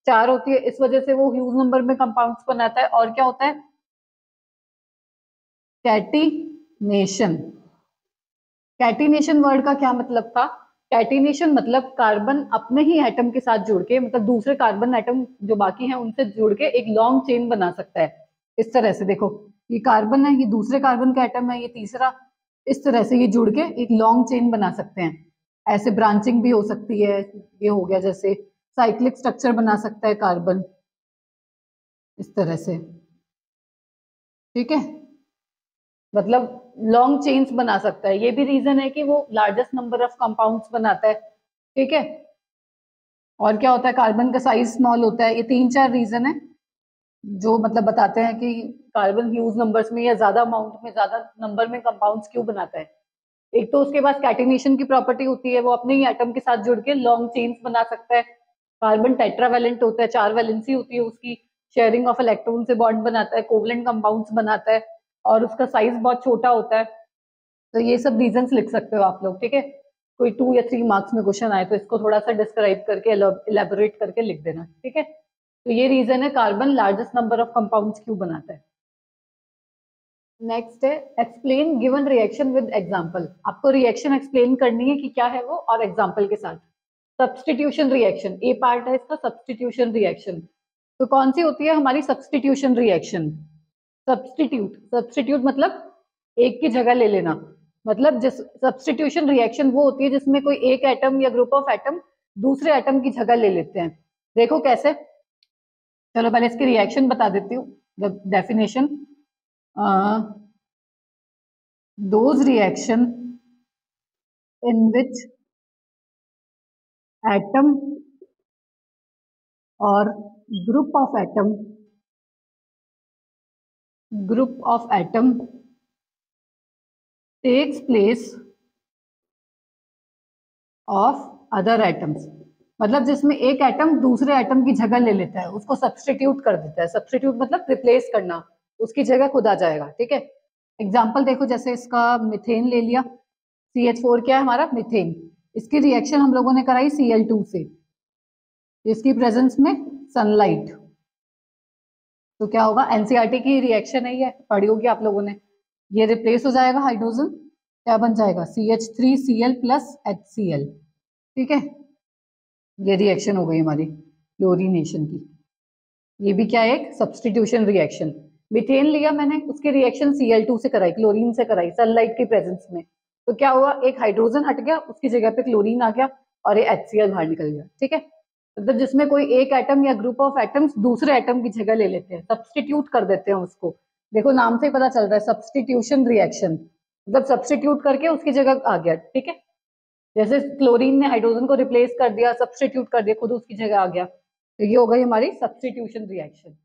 4 होती है, इस वजह से वो ह्यूज नंबर में कंपाउंड्स बनाता है। और क्या होता है, कैटिनेशन। कैटिनेशन वर्ड का क्या मतलब था, कैटिनेशन मतलब कार्बन अपने ही एटम के साथ जुड़ के, मतलब दूसरे कार्बन एटम जो बाकी हैं उनसे जुड़ के एक लॉन्ग चेन बना सकता है। इस तरह से देखो, ये कार्बन है, ये दूसरे कार्बन का एटम है, ये तीसरा, इस तरह से ये जुड़ के एक लॉन्ग चेन बना सकते हैं। ऐसे ब्रांचिंग भी हो सकती है, ये हो गया जैसे साइक्लिक स्ट्रक्चर बना सकता है कार्बन, इस तरह से, ठीक है। मतलब लॉन्ग चेन्स बना सकता है, ये भी रीजन है कि वो लार्जेस्ट नंबर ऑफ कंपाउंड्स बनाता है, ठीक है। और क्या होता है, कार्बन का साइज स्मॉल होता है, ये 3 4 रीजन है। जो मतलब बताते हैं कि कार्बन ह्यूज नंबर्स में या ज्यादा अमाउंट में, ज्यादा नंबर में कंपाउंड्स क्यों बनाता है। एक तो उसके पास कैटिनेशन की प्रॉपर्टी होती है, वो अपने ही एटम के साथ जुड़ के लॉन्ग चेन्स बना सकता है। कार्बन टेट्रावेलेंट होता है, 4 वैलेंसी होती है उसकी, शेयरिंग ऑफ इलेक्ट्रॉन से बॉन्ड बनाता है, कोवलेंट कंपाउंड्स बनाता है, और उसका साइज बहुत छोटा होता है। तो ये सब रीजंस लिख सकते हो आप लोग, ठीक है। कोई 2 या 3 मार्क्स में क्वेश्चन आए तो इसको थोड़ा सा डिस्क्राइब करके इलेबोरेट करके लिख देना, ठीक है। तो ये रीजन है carbon largest number of compounds क्यों बनाता है। नेक्स्ट है explain given reaction with example. आपको रिएक्शन एक्सप्लेन करनी है कि क्या है वो, और एग्जांपल के साथ। सब्स्टिट्यूशन रिएक्शन, ए पार्ट है इसका, सब्स्टिट्यूशन रिएक्शन। तो कौन सी होती है हमारी सब्स्टिट्यूशन रिएक्शन। सब्स्टिट्यूट, सब्स्टिट्यूट मतलब एक की जगह ले लेना। मतलब जिस सब्स्टिट्यूशन रिएक्शन वो होती है जिसमें कोई एक एटम या ग्रुप ऑफ एटम दूसरे एटम की जगह ले लेते हैं। देखो कैसे, चलो पहले इसकी रिएक्शन बता देती हूँ, definition. those reaction in which atom or group of atom takes place of other atoms। मतलब जिसमें एक एटम दूसरे एटम की जगह ले लेता है उसको सब्स्टिट्यूट कर देता है। सब्स्टिट्यूट मतलब रिप्लेस करना, उसकी जगह खुद आ जाएगा, ठीक है। एग्जाम्पल देखो, जैसे इसका मिथेन ले लिया, CH4 क्या है हमारा, मिथेन। इसकी रिएक्शन हम लोगों ने कराई Cl2 से, इसकी प्रेजेंस में सनलाइट। तो क्या होगा, एनसीईआरटी की रिएक्शन है, ये पढ़ी होगी आप लोगों ने। ये रिप्लेस हो जाएगा हाइड्रोजन, क्या बन जाएगा CH3Cl प्लस HCl, ठीक है। ये रिएक्शन हो गई हमारी क्लोरीनेशन की। ये भी क्या है, एक सब्स्टिट्यूशन रिएक्शन। मिथेन लिया मैंने, उसकी रिएक्शन Cl2 से कराई, क्लोरीन से कराई सनलाइट की प्रेजेंस में। तो क्या हुआ, एक हाइड्रोजन हट गया, उसकी जगह पे क्लोरीन आ गया और ये HCl बाहर निकल गया, ठीक है। मतलब जिसमें कोई एक एटम या ग्रुप ऑफ एटम्स दूसरे एटम की जगह ले लेते हैं, सब्स्टिट्यूट कर देते हैं उसको। देखो नाम से ही पता चल रहा है, सब्स्टिट्यूशन रिएक्शन, मतलब सब्स्टिट्यूट करके उसकी जगह आ गया, ठीक है। जैसे क्लोरीन ने हाइड्रोजन को रिप्लेस कर दिया, सब्स्टिट्यूट कर दिया, खुद उसकी जगह आ गया। तो ये हो गई हमारी सब्स्टिट्यूशन रिएक्शन।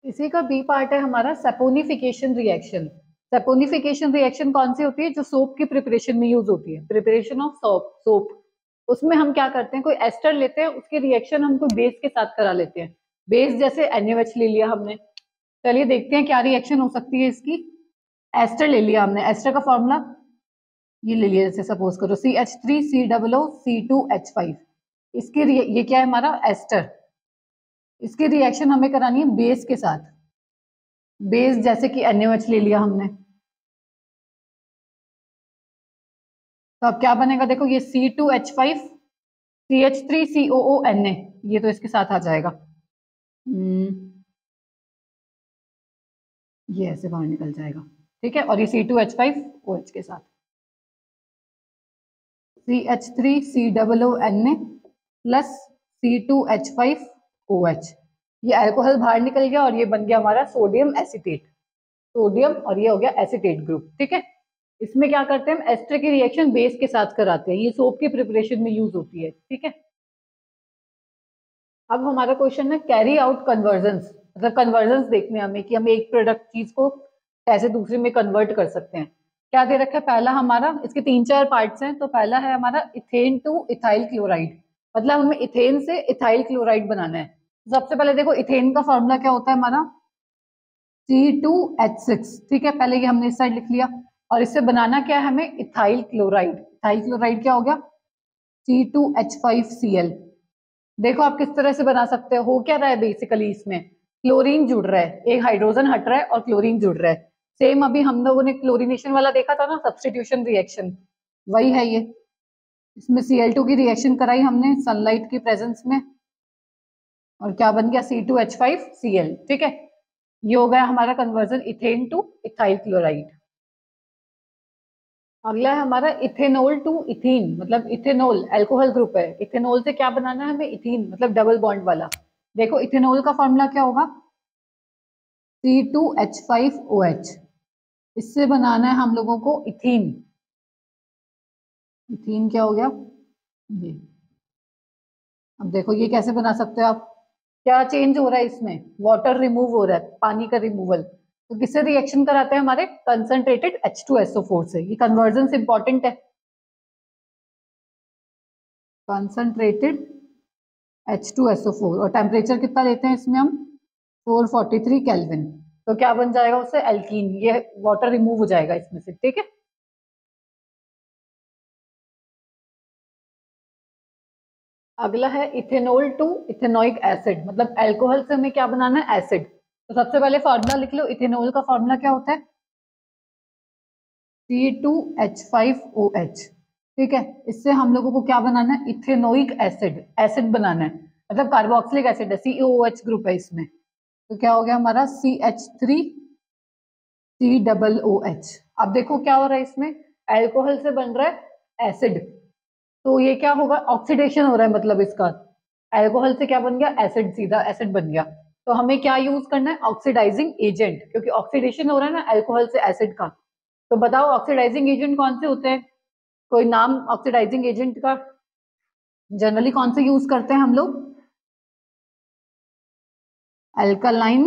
इसी का बी पार्ट है हमारा सैपोनिफिकेशन रिएक्शन। सैपोनिफिकेशन रिएक्शन कौन सी होती है, जो सोप की प्रिपरेशन में यूज होती है, प्रिपरेशन ऑफ सोप। उसमें हम क्या करते हैं, कोई एस्टर लेते हैं, उसकी रिएक्शन हम कोई बेस के साथ करा लेते हैं। बेस जैसे NaOH ले लिया हमने, चलिए देखते हैं क्या रिएक्शन हो सकती है इसकी। एस्टर ले लिया हमने, एस्टर का फॉर्मूला ये ले लिया, जैसे सपोज करो CH3COO C2H5। इसकी ये क्या है हमारा एस्टर। इसकी रिएक्शन हमें करानी है बेस के साथ। बेस जैसे कि NaOH ले लिया हमने, तो अब क्या बनेगा, देखो ये C2H5 CH3COO Na, ये तो इसके साथ आ जाएगा। ये ऐसे बाहर निकल जाएगा, ठीक है। और ये C2H5OH के साथ CH3COONA प्लस C2H5OH, ये अल्कोहल बाहर निकल गया और ये बन गया हमारा सोडियम एसीटेट। सोडियम और ये हो गया एसीटेट ग्रुप, ठीक है। इसमें क्या करते हैं हम, एस्टर की रिएक्शन बेस के साथ कराते हैं, ये सोप की प्रिपरेशन में यूज होती है, ठीक है। अब हमारा क्वेश्चन है कैरी आउट कन्वर्जन्स, मतलब कन्वर्जन्स देखने हमें कि हम एक प्रोडक्ट चीज को कैसे दूसरे में कन्वर्ट कर सकते हैं। क्या दे रखा है, पहला हमारा, इसके 3-4 पार्ट्स हैं। तो पहला है हमारा इथेन टू इथाइल क्लोराइड, मतलब हमें इथेन से इथाइल क्लोराइड बनाना है। सबसे पहले देखो इथेन का फॉर्मूला क्या होता है हमारा, C2H6, ठीक है। पहले ये हमने इस साइड लिख लिया, और इससे बनाना क्या है हमें, इथाइल क्लोराइड। इथाइल क्लोराइड क्या हो गया, C2H5Cl। देखो आप किस तरह से बना सकते हो क्या रहा है बेसिकली, इसमें क्लोरीन जुड़ रहा है, एक हाइड्रोजन हट रहा है और क्लोरीन जुड़ रहा है। सेम अभी हम लोगों ने क्लोरीनेशन वाला देखा था ना, सब्स्टिट्यूशन रिएक्शन, वही है ये। इसमें Cl2 की रिएक्शन कराई हमने सनलाइट की प्रेजेंस में, और क्या बन गया C2H5Cl, ठीक है। ये हो गया हमारा conversion ethane two ethyl chloride. अगला है हमारा इथेनॉल टू इथीन, मतलब इथेनॉल अल्कोहल ग्रुप है, इथेनॉल से क्या बनाना है हमें, इथीन, मतलब डबल बॉन्ड वाला। देखो इथेनॉल का फॉर्मूला क्या होगा, C2H5OH। इससे बनाना है हम लोगों को इथीन। इथीन क्या हो गया ये, अब देखो ये कैसे बना सकते हो आप, क्या चेंज हो रहा है इसमें? वाटर रिमूव हो रहा है, पानी का रिमूवल। तो किससे रिएक्शन कराते हैं? हमारे कंसंट्रेटेड H2SO4 से। ये कन्वर्जन इंपॉर्टेंट है। कंसंट्रेटेड H2SO4 और टेम्परेचर कितना लेते हैं इसमें हम? 443 केल्विन। तो क्या बन जाएगा उससे? एल्कीन। ये वाटर रिमूव हो जाएगा इसमें से, ठीक है। अगला है इथेनॉल टू इथेनोइक एसिड, मतलब अल्कोहल से हमें क्या बनाना है? एसिड। तो सबसे पहले फॉर्मूला लिख लो। इथेनॉल का फॉर्मूला क्या होता है? C2H5OH। ठीक है, इससे हम लोगों को क्या बनाना है? इथेनोइक एसिड, एसिड बनाना है, मतलब कार्बोक्सिलिक एसिड है, COOH ग्रुप है इसमें। तो क्या हो गया हमारा? CH3COOH। अब देखो क्या हो रहा है इसमें? अल्कोहल से बन रहा है एसिड। तो ये क्या होगा? ऑक्सीडेशन हो रहा है, मतलब इसका अल्कोहल से क्या बन गया? एसिड, सीधा एसिड बन गया। तो हमें क्या यूज करना है? ऑक्सीडाइजिंग एजेंट, क्योंकि ऑक्सीडेशन हो रहा है ना अल्कोहल से एसिड का। तो बताओ ऑक्सीडाइजिंग एजेंट कौन से होते हैं? कोई नाम ऑक्सीडाइजिंग एजेंट का जनरली कौन से यूज करते हैं हम लोग? अल्कलाइन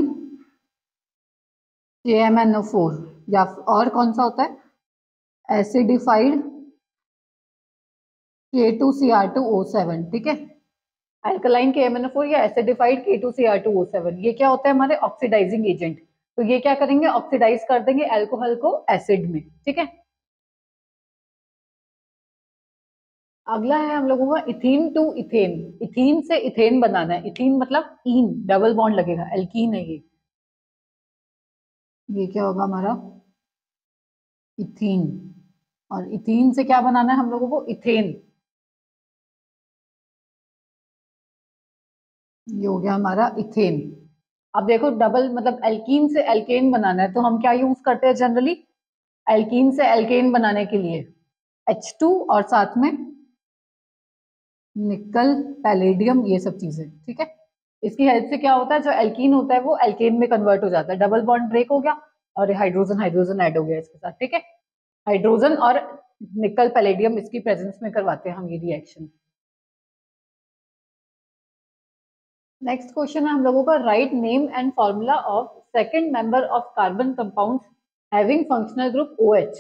KMnO4, या और कौन सा होता है? Acidified K2Cr2O7। ठीक है, अल्कलाइन KMnO4 या एसिडिफाइड K2Cr2O7, ये क्या होता है? हमारे ऑक्सीडाइजिंग एजेंट। तो ये क्या करेंगे? ऑक्सीडाइज कर देंगे अल्कोहल को एसिड में। ठीक है, अगला है हम लोगों का इथीन टू इथेन। इथीन से इथेन बनाना है। इथीन मतलब ईन, डबल बॉन्ड लगेगा, एल्कीन है ये क्या होगा हमारा? इथीन। और इथीन से क्या बनाना है हम लोगों को? इथेन। ये हो गया हमारा इथेन। अब देखो डबल मतलब एल्कीन से एल्केन बनाना है, तो हम क्या यूज करते हैं जनरली एल्कीन से एल्केन बनाने के लिए? H2 और साथ में निकल, पैलेडियम, ये सब चीजें। ठीक है, इसकी हेल्प से क्या होता है? जो एल्कीन होता है वो एल्केन में कन्वर्ट हो जाता है। डबल बॉन्ड ब्रेक हो गया और हाइड्रोजन हाइड्रोजन ऐड हो गया इसके साथ। ठीक है, हाइड्रोजन और निकल पैलेडियम इसकी प्रेजेंस में करवाते हैं हम ये रिएक्शन। नेक्स्ट क्वेश्चन है हम लोगों का, write name and formula of second member of carbon compounds having functional group OH।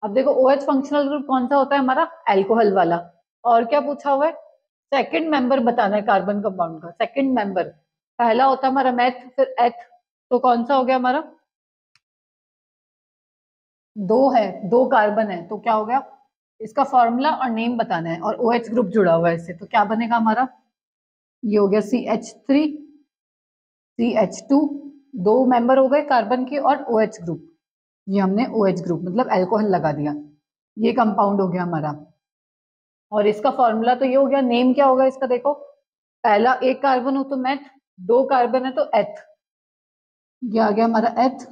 अब देखो OH फंक्शनल ग्रुप कौन सा होता है? हमारा अल्कोहल वाला। और क्या पूछा हुआ है? सेकंड मेंबर बताना है कार्बन कंपाउंड का। सेकंड मेंबर, पहला होता है हमारा मेथ, फिर एथ। तो कौन सा हो गया हमारा? दो है, दो कार्बन है, तो क्या हो गया? इसका फॉर्मूला और नेम बताना है, और OH ग्रुप जुड़ा हुआ है इससे, तो क्या बनेगा हमारा? ये हो गया CH3CH2। दो मेंबर हो गए कार्बन के, और OH ग्रुप। ये हमने OH ग्रुप मतलब अल्कोहल लगा दिया। ये कंपाउंड हो गया हमारा। और इसका फॉर्मूला तो ये हो गया। नेम क्या होगा इसका? देखो, पहला एक कार्बन हो तो मेथ, दो कार्बन है तो एथ। ये आ गया हमारा एथ।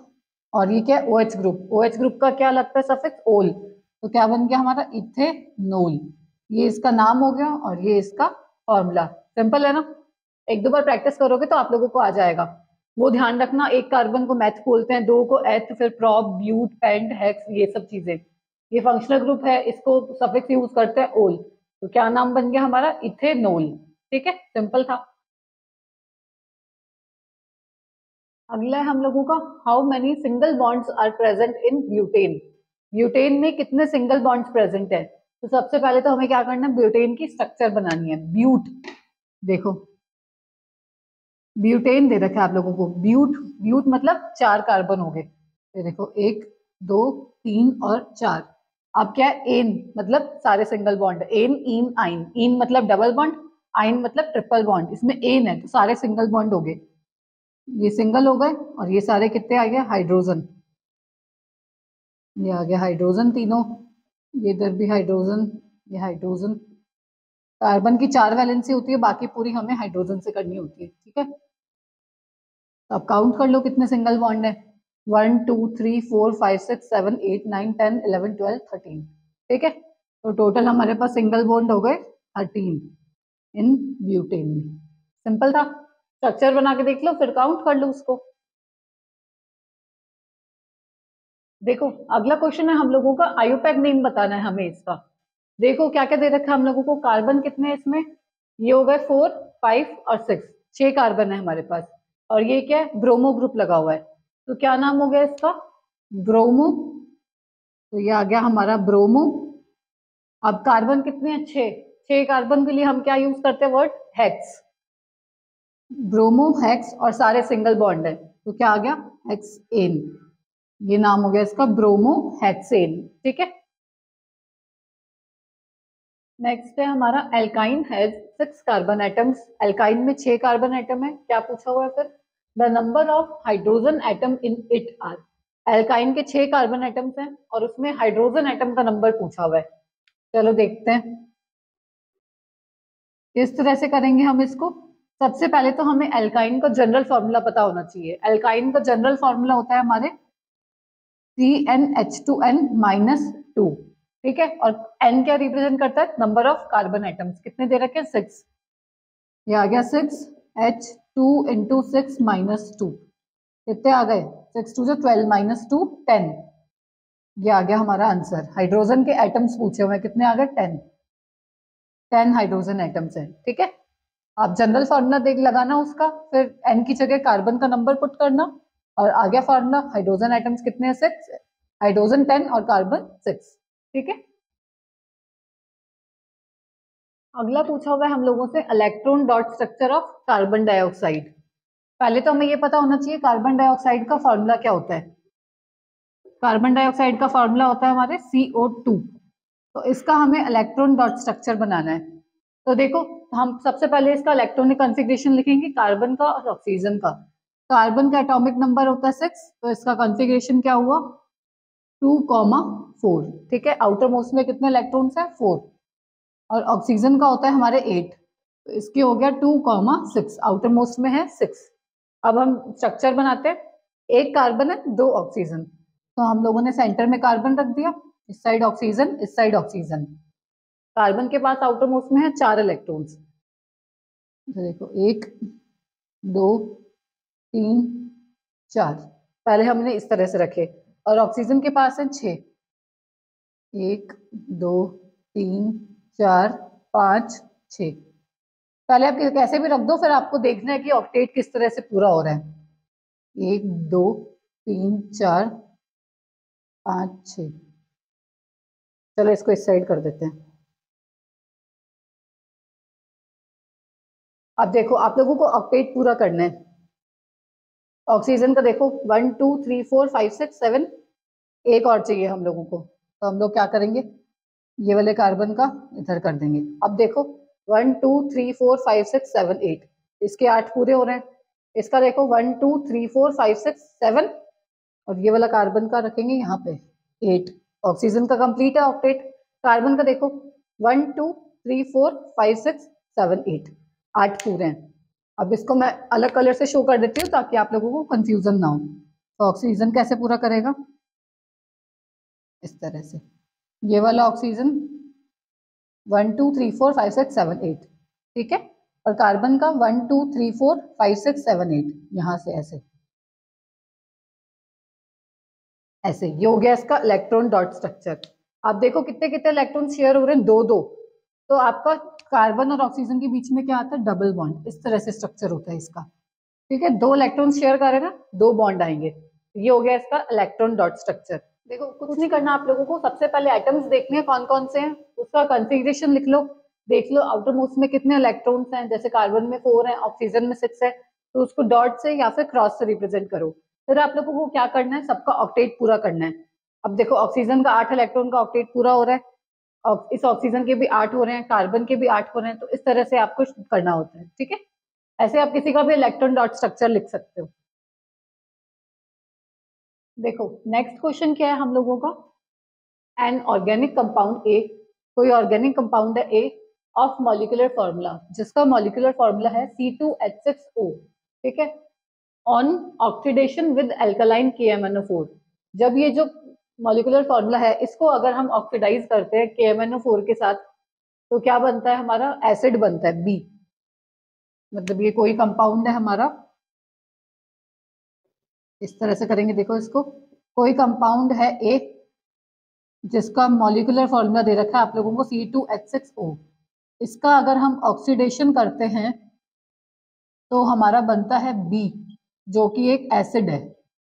और ये क्या है? OH group. OH ग्रुप का क्या लगता है सफिक्स? ओल। तो क्या बन गया हमारा? इथेनॉल। ये इसका नाम हो गया और ये इसका फॉर्मूला। सिंपल है ना? एक दो बार प्रैक्टिस करोगे तो आप लोगों को आ जाएगा। वो ध्यान रखना, एक कार्बन को मैथ बोलते हैं, दो को एथ, फिर प्रोप, ब्यूट, पेंट, हेक्स, ये सब चीजें। ये फंक्शनल ग्रुप है, इसको सफिक्स यूज करते हैं ओल। तो क्या नाम बन गया हमारा? इथेनॉल। ठीक है, सिंपल था। अगला है हम लोगों का, how many single bonds are present in butane. Butane में कितने सिंगल बॉन्ड्स प्रेजेंट है? तो सबसे पहले तो हमें क्या करना है? ब्यूटेन की स्ट्रक्चर बनानी है। ब्यूट, देखो ब्यूटेन दे रखा है आप लोगों को। ब्यूट, ब्यूट मतलब चार कार्बन हो गए। ये देखो, एक, दो, तीन और चार। अब क्या है? एन मतलब सारे सिंगल बॉन्ड। एन, इन, आइन। इन मतलब डबल बॉन्ड, आइन मतलब ट्रिपल बॉन्ड। इसमें एन है तो सारे सिंगल बॉन्ड हो गए। ये सिंगल हो गए, और ये सारे कितने आ गए? हाइड्रोजन। ये आ गया हाइड्रोजन तीनों। ये इधर भी हाइड्रोजन, ये हाइड्रोजन। कार्बन की चार वैलेंसी होती है, बाकी पूरी हमें हाइड्रोजन से करनी होती है। ठीक है, तो अब काउंट कर लो कितने सिंगल बॉन्ड है। 1 2 3 4 5 6 7 8 9 10 11 12 13। ठीक है, तो टोटल हमारे पास सिंगल बॉन्ड हो गए 13 इन ब्यूटेन में। सिंपल था। स्ट्रक्चर बना के देख लो, फिर काउंट कर लो उसको। देखो अगला क्वेश्चन है हम लोगों का, आयुपैक नेम बताना है हमें इसका। देखो क्या क्या दे रखा है हम लोगों को। कार्बन कितने हैं इसमें? ये हो गए 4 5 और 6, 6 कार्बन है हमारे पास, और ये क्या है, ब्रोमो ग्रुप लगा हुआ है, तो क्या नाम हो गया इसका, ब्रोमो। तो ये आ गया हमारा ब्रोमो। अब कार्बन कितने अच्छे, 6 कार्बन के लिए हम क्या यूज करते हैं वर्ड, हेक्स, ब्रोमो हेक्स, और सारे सिंगल बॉन्ड है, तो क्या आ गया, हेक्सेन। ये नाम हो गया इसका ब्रोमो हेक्सेन, ठीक है। नेक्स्ट है हमारा alkyne has 6 carbon atoms, alkyne में 6 कार्बन एटम है, क्या पूछा हुआ है फिर, the number of hydrogen atom in it are, alkyne के 6 कार्बन एटम्स हैं और उसमें हाइड्रोजन एटम का नंबर पूछा हुआ है। चलो देखते हैं किस तरह से करेंगे हम इसको। सबसे पहले तो हमें एल्काइन का जनरल फॉर्मूला पता होना चाहिए। एल्काइन का जनरल फॉर्मूला होता है हमारे CnH2n-2, ठीक है, और n क्या रिप्रेजेंट करता है, नंबर ऑफ कार्बन एटम्स, कितने दे रखे हैं, 6, ये आ गया 6H2 इंटू 6 - 2, कितने आ गए, 6 2 12 -2 10, ये आ गया हमारा आंसर। हाइड्रोजन के एटम्स पूछे हुए कितने आ गए, 10 हाइड्रोजन एटम्स है, ठीक है। आप जनरल फॉर्मूला देख लगाना उसका, फिर n की जगह कार्बन का नंबर पुट करना, और आ गया फॉर्मूला, हाइड्रोजन एटम्स कितने हैं, 6, हाइड्रोजन 10 और कार्बन 6, ठीक है। अगला पूछा हुआ है हम लोगों से electron dot structure of carbon dioxide. पहले तो हमें ये पता होना चाहिए कार्बन डाइऑक्साइड का फॉर्मूला क्या होता है। कार्बन डाइऑक्साइड का फॉर्मूला होता है हमारे CO2, तो इसका हमें इलेक्ट्रॉन डॉट स्ट्रक्चर बनाना है। तो देखो, हम सबसे पहले इसका इलेक्ट्रॉनिक कॉन्फ़िगरेशन लिखेंगे, कार्बन का और ऑक्सीजन का। कार्बन का एटॉमिक नंबर होता है 6, तो इसका कॉन्फ़िगरेशन क्या हुआ, 2,4, ठीक है। आउटर मोस्ट में कितने इलेक्ट्रॉन्स है, 4, और ऑक्सीजन का होता है हमारे 8, तो इसकी हो गया 2,6, आउटर मोस्ट में है 6। अब हम स्ट्रक्चर बनाते हैं, एक कार्बन है, 2 ऑक्सीजन, तो हम लोगों ने सेंटर में कार्बन रख दिया, इस साइड ऑक्सीजन, इस साइड ऑक्सीजन। कार्बन के पास आउटर मोस्ट में है 4 इलेक्ट्रॉन्स, तो देखो 1 2 3 4, पहले हमने इस तरह से रखे, और ऑक्सीजन के पास है 6, 1 2 3 4 5 6, पहले आप कैसे भी रख दो, फिर आपको देखना है कि ऑक्टेट किस तरह से पूरा हो रहा है। 1 2 3 4 5 6, चलो इसको इस साइड कर देते हैं। अब देखो, आप लोगों को ऑक्टेट पूरा करना है। ऑक्सीजन का देखो 1 2 3 4 5 6 7, एक और चाहिए हम लोगों को, तो हम लोग क्या करेंगे, ये वाले कार्बन का इधर कर देंगे। अब देखो 1 2 3 4 5 6 7 8, इसके 8 पूरे हो रहे हैं। इसका देखो 1 2 3 4 5 6 7, और ये वाला कार्बन का रखेंगे यहाँ पे 8। ऑक्सीजन का कंप्लीट है ऑक्टेट। कार्बन का देखो 1 2 3 4 5 6 7 8, 8 पूरे हैं। अब इसको मैं अलग कलर से शो कर देती हूँ ताकि आप लोगों को कंफ्यूजन ना हो। तो ऑक्सीजन कैसे पूरा करेगा, इस तरह से, ये वाला ऑक्सीजन 1 2 3 4 5 6 7 8, ठीक है, और कार्बन का 1 2 3 4 5 6 7 8, यहाँ से ऐसे ऐसे, ये हो गया इसका इलेक्ट्रॉन डॉट स्ट्रक्चर। आप देखो कितने कितने इलेक्ट्रॉन शेयर हो रहे हैं, 2 2, तो आपका कार्बन और ऑक्सीजन के बीच में क्या आता है, डबल बॉन्ड, इस तरह से स्ट्रक्चर होता है इसका, ठीक है। 2 इलेक्ट्रॉन शेयर करें ना, 2 बॉन्ड आएंगे, ये हो गया इसका इलेक्ट्रॉन डॉट स्ट्रक्चर। देखो कुछ नहीं करना आप लोगों को, सबसे पहले एटम्स देखने हैं कौन कौन से हैं, उसका कॉन्फ़िगरेशन लिख लो, देख लो आउटर मोस्ट में कितने इलेक्ट्रॉन्स हैं, जैसे कार्बन में 4 है, ऑक्सीजन में 6 है, तो उसको डॉट से या फिर क्रॉस से रिप्रेजेंट करो। फिर आप लोगों को क्या करना है, सबका ऑक्टेट पूरा करना है। अब देखो ऑक्सीजन का 8 इलेक्ट्रॉन का ऑक्टेट पूरा हो रहा है, और इस ऑक्सीजन के भी 8 हो रहे हैं, कार्बन के भी 8 हो रहे हैं, तो इस तरह से आपको करना होता है, ठीक है। ऐसे आप किसी का भी इलेक्ट्रॉन डॉट स्ट्रक्चर लिख सकते हो। देखो नेक्स्ट क्वेश्चन क्या है हम लोगों का, एन ऑर्गेनिक कंपाउंड ए, कोई ऑर्गेनिक कंपाउंड है ए, ऑफ मॉलिक्यूलर फॉर्मूला, जिसका मॉलिक्यूलर फॉर्मूला है C2H6O, ठीक है, on oxidation with alkaline KMnO4। जब ये जो मॉलिक्यूलर फॉर्मूला है, इसको अगर हम ऑक्सीडाइज करते हैं KMnO4 के साथ, तो क्या बनता है हमारा, एसिड बनता है बी, मतलब ये कोई कंपाउंड है हमारा, इस तरह से करेंगे। देखो इसको, कोई कंपाउंड है ए जिसका मॉलिक्यूलर फॉर्मूला दे रखा है आप लोगों को C2H6O, इसका अगर हम ऑक्सीडेशन करते हैं तो हमारा बनता है बी, जो कि एक एसिड है।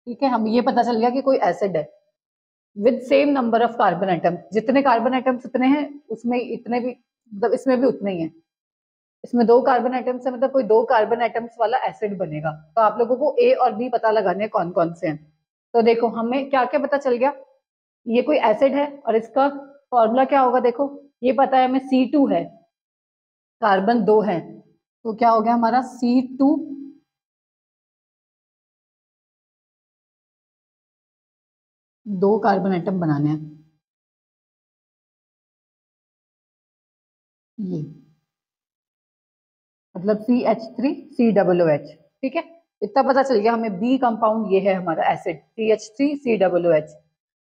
ठीक है, हम ये पता चल गया कि कोई एसिड है with same number of carbon atom. जितने कार्बन आइटम्स उतने हैं उसमें इतने भी, मतलब इसमें भी उतने ही है। इसमें 2 कार्बन आइटम्स है, मतलब कोई 2 कार्बन आइटम्स वाला एसिड बनेगा। तो आप लोगों को ए और बी पता लगाने हैं कौन कौन से हैं। तो देखो हमें क्या क्या पता चल गया, ये कोई एसिड है और इसका फॉर्मूला क्या होगा, देखो ये पता है हमें C2 है, कार्बन 2 है, तो क्या हो गया हमारा C2, 2 कार्बन आइटम बनाने हैं, ये मतलब CH3COOH। ठीक है, इतना पता चल गया हमें, बी कंपाउंड ये है हमारा एसिड CH3COOH।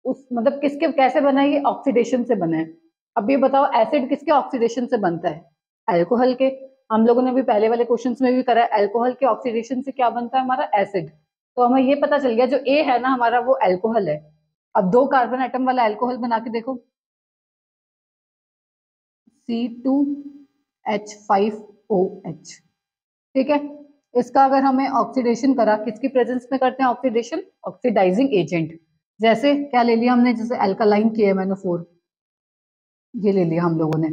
उस मतलब किसके कैसे बना है, ये ऑक्सीडेशन से बना है। अब ये बताओ एसिड किसके ऑक्सीडेशन से बनता है, अल्कोहल के। हम लोगों ने भी पहले वाले क्वेश्चंस में भी करा है, अल्कोहल के ऑक्सीडेशन से क्या बनता है हमारा एसिड। तो हमें ये पता चल गया जो ए है ना हमारा वो अल्कोहल है। अब 2 कार्बन आइटम वाला अल्कोहल बना के देखो, C2H5OH। ठीक है, इसका अगर हमें ऑक्सीडेशन करा, किसकी प्रेजेंस में करते हैं ऑक्सीडेशन, ऑक्सीडाइजिंग एजेंट। जैसे क्या ले लिया हमने, जैसे अल्कालाइन KMnO4, ये ले लिया हम लोगों ने।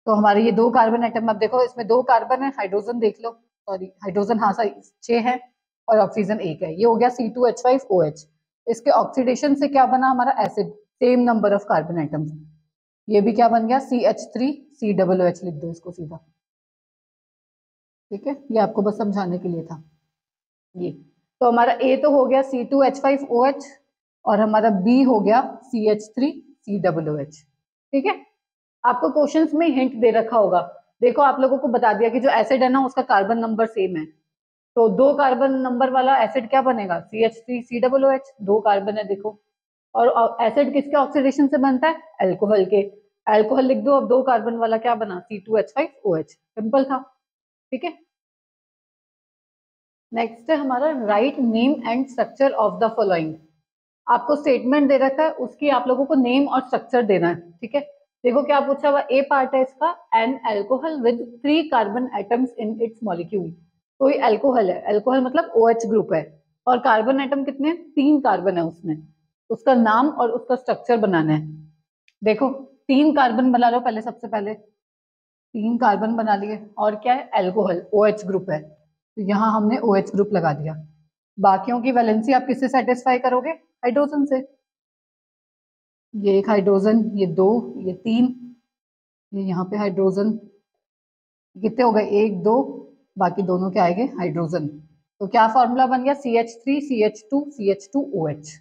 तो हमारे ये 2 कार्बन आइटम, अब देखो इसमें 2 कार्बन है, हाइड्रोजन देख लो, सॉरी हाइड्रोजन हाँ सही 6 है और ऑक्सीजन 1 है, ये हो गया C2H5OH। इसके ऑक्सीडेशन से क्या बना हमारा acid, same number of carbon atoms. ये भी क्या बन गया CH3COOH, लिख दो इसको सीधा। ठीक है, ये आपको बस समझाने के लिए था ये। तो हमारा ए तो हो गया C2H5OH और हमारा बी हो गया CH3COOH। ठीक है, आपको क्वेश्चंस में हिंट दे रखा होगा। देखो आप लोगों को बता दिया कि जो एसिड है ना उसका कार्बन नंबर सेम है, तो 2 कार्बन नंबर वाला एसिड क्या बनेगा, CH3COOH, 2 कार्बन है देखो। और एसिड किसके ऑक्सीडेशन से बनता है, अल्कोहल के। अल्कोहल लिख दो, अब 2 कार्बन वाला क्या बना, C2H5OH, सिंपल था। ठीक है, नेक्स्ट है हमारा write name and structure of the following. आपको स्टेटमेंट दे रखा है, उसकी आप लोगों को नेम और स्ट्रक्चर देना है। ठीक है, देखो क्या पूछा हुआ, ए पार्ट है इसका, an alcohol with 3 carbon atoms in its molecule. कोई अल्कोहल है, अल्कोहल मतलब OH ग्रुप है, और कार्बन एटम कितने, 3 कार्बन है उसमें। उसका नाम और उसका स्ट्रक्चर बनाना है। देखो 3 कार्बन बना लो पहले, सबसे पहले 3 कार्बन बना लिए, और क्या है अल्कोहल, OH ग्रुप है, तो यहाँ हमने OH ग्रुप लगा दिया। बाकियों की वैलेंसी आप किससे सेटिस्फाई करोगे, हाइड्रोजन से। ये एक हाइड्रोजन, ये 2, ये 3, ये यहाँ पे हाइड्रोजन, कितने हो गए 1 2, बाकी दोनों क्या आएंगे हाइड्रोजन। तो क्या फॉर्मूला बन गया, CH3CH2CH2OH।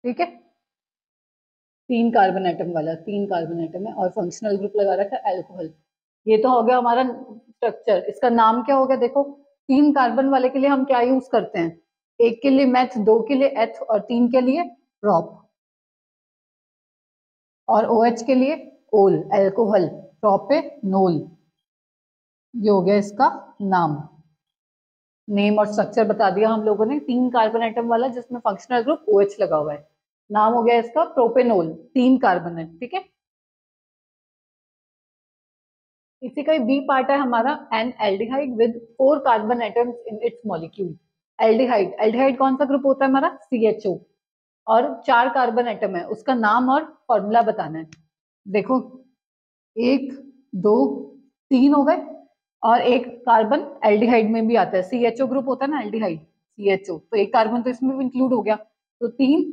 ठीक है, 3 कार्बन एटम वाला, 3 कार्बन एटम है और फंक्शनल ग्रुप लगा रखा है अल्कोहल। ये तो हो गया हमारा स्ट्रक्चर। इसका नाम क्या हो गया, देखो 3 कार्बन वाले के लिए हम क्या यूज करते हैं, एक के लिए मैथ, 2 के लिए एथ और 3 के लिए प्रॉप, और OH के लिए ओल, अल्कोहल, प्रोपेनोल। ये हो गया इसका नाम। नेम और स्ट्रक्चर बता दिया हम लोगों ने, 3 कार्बन आइटम वाला जिसमें फंक्शनल ग्रुप OH लगा हुआ है। नाम हो गया इसका प्रोपेनोल, 3 कार्बन है। ठीक है, इसी का बी पार्ट है हमारा, N aldehyde with 4 carbon atoms in its molecule. Aldehyde, aldehyde कौन सा ग्रुप होता है हमारा, CHO, और 4 कार्बन एटम है, उसका नाम और फॉर्मूला बताना है। देखो 1 2 3 हो गए, और एक कार्बन एल्डिहाइड में भी आता है, CHO ग्रुप होता है ना एल्डिहाइड, CHO, तो एक कार्बन तो इसमें भी इंक्लूड हो गया, तो 3,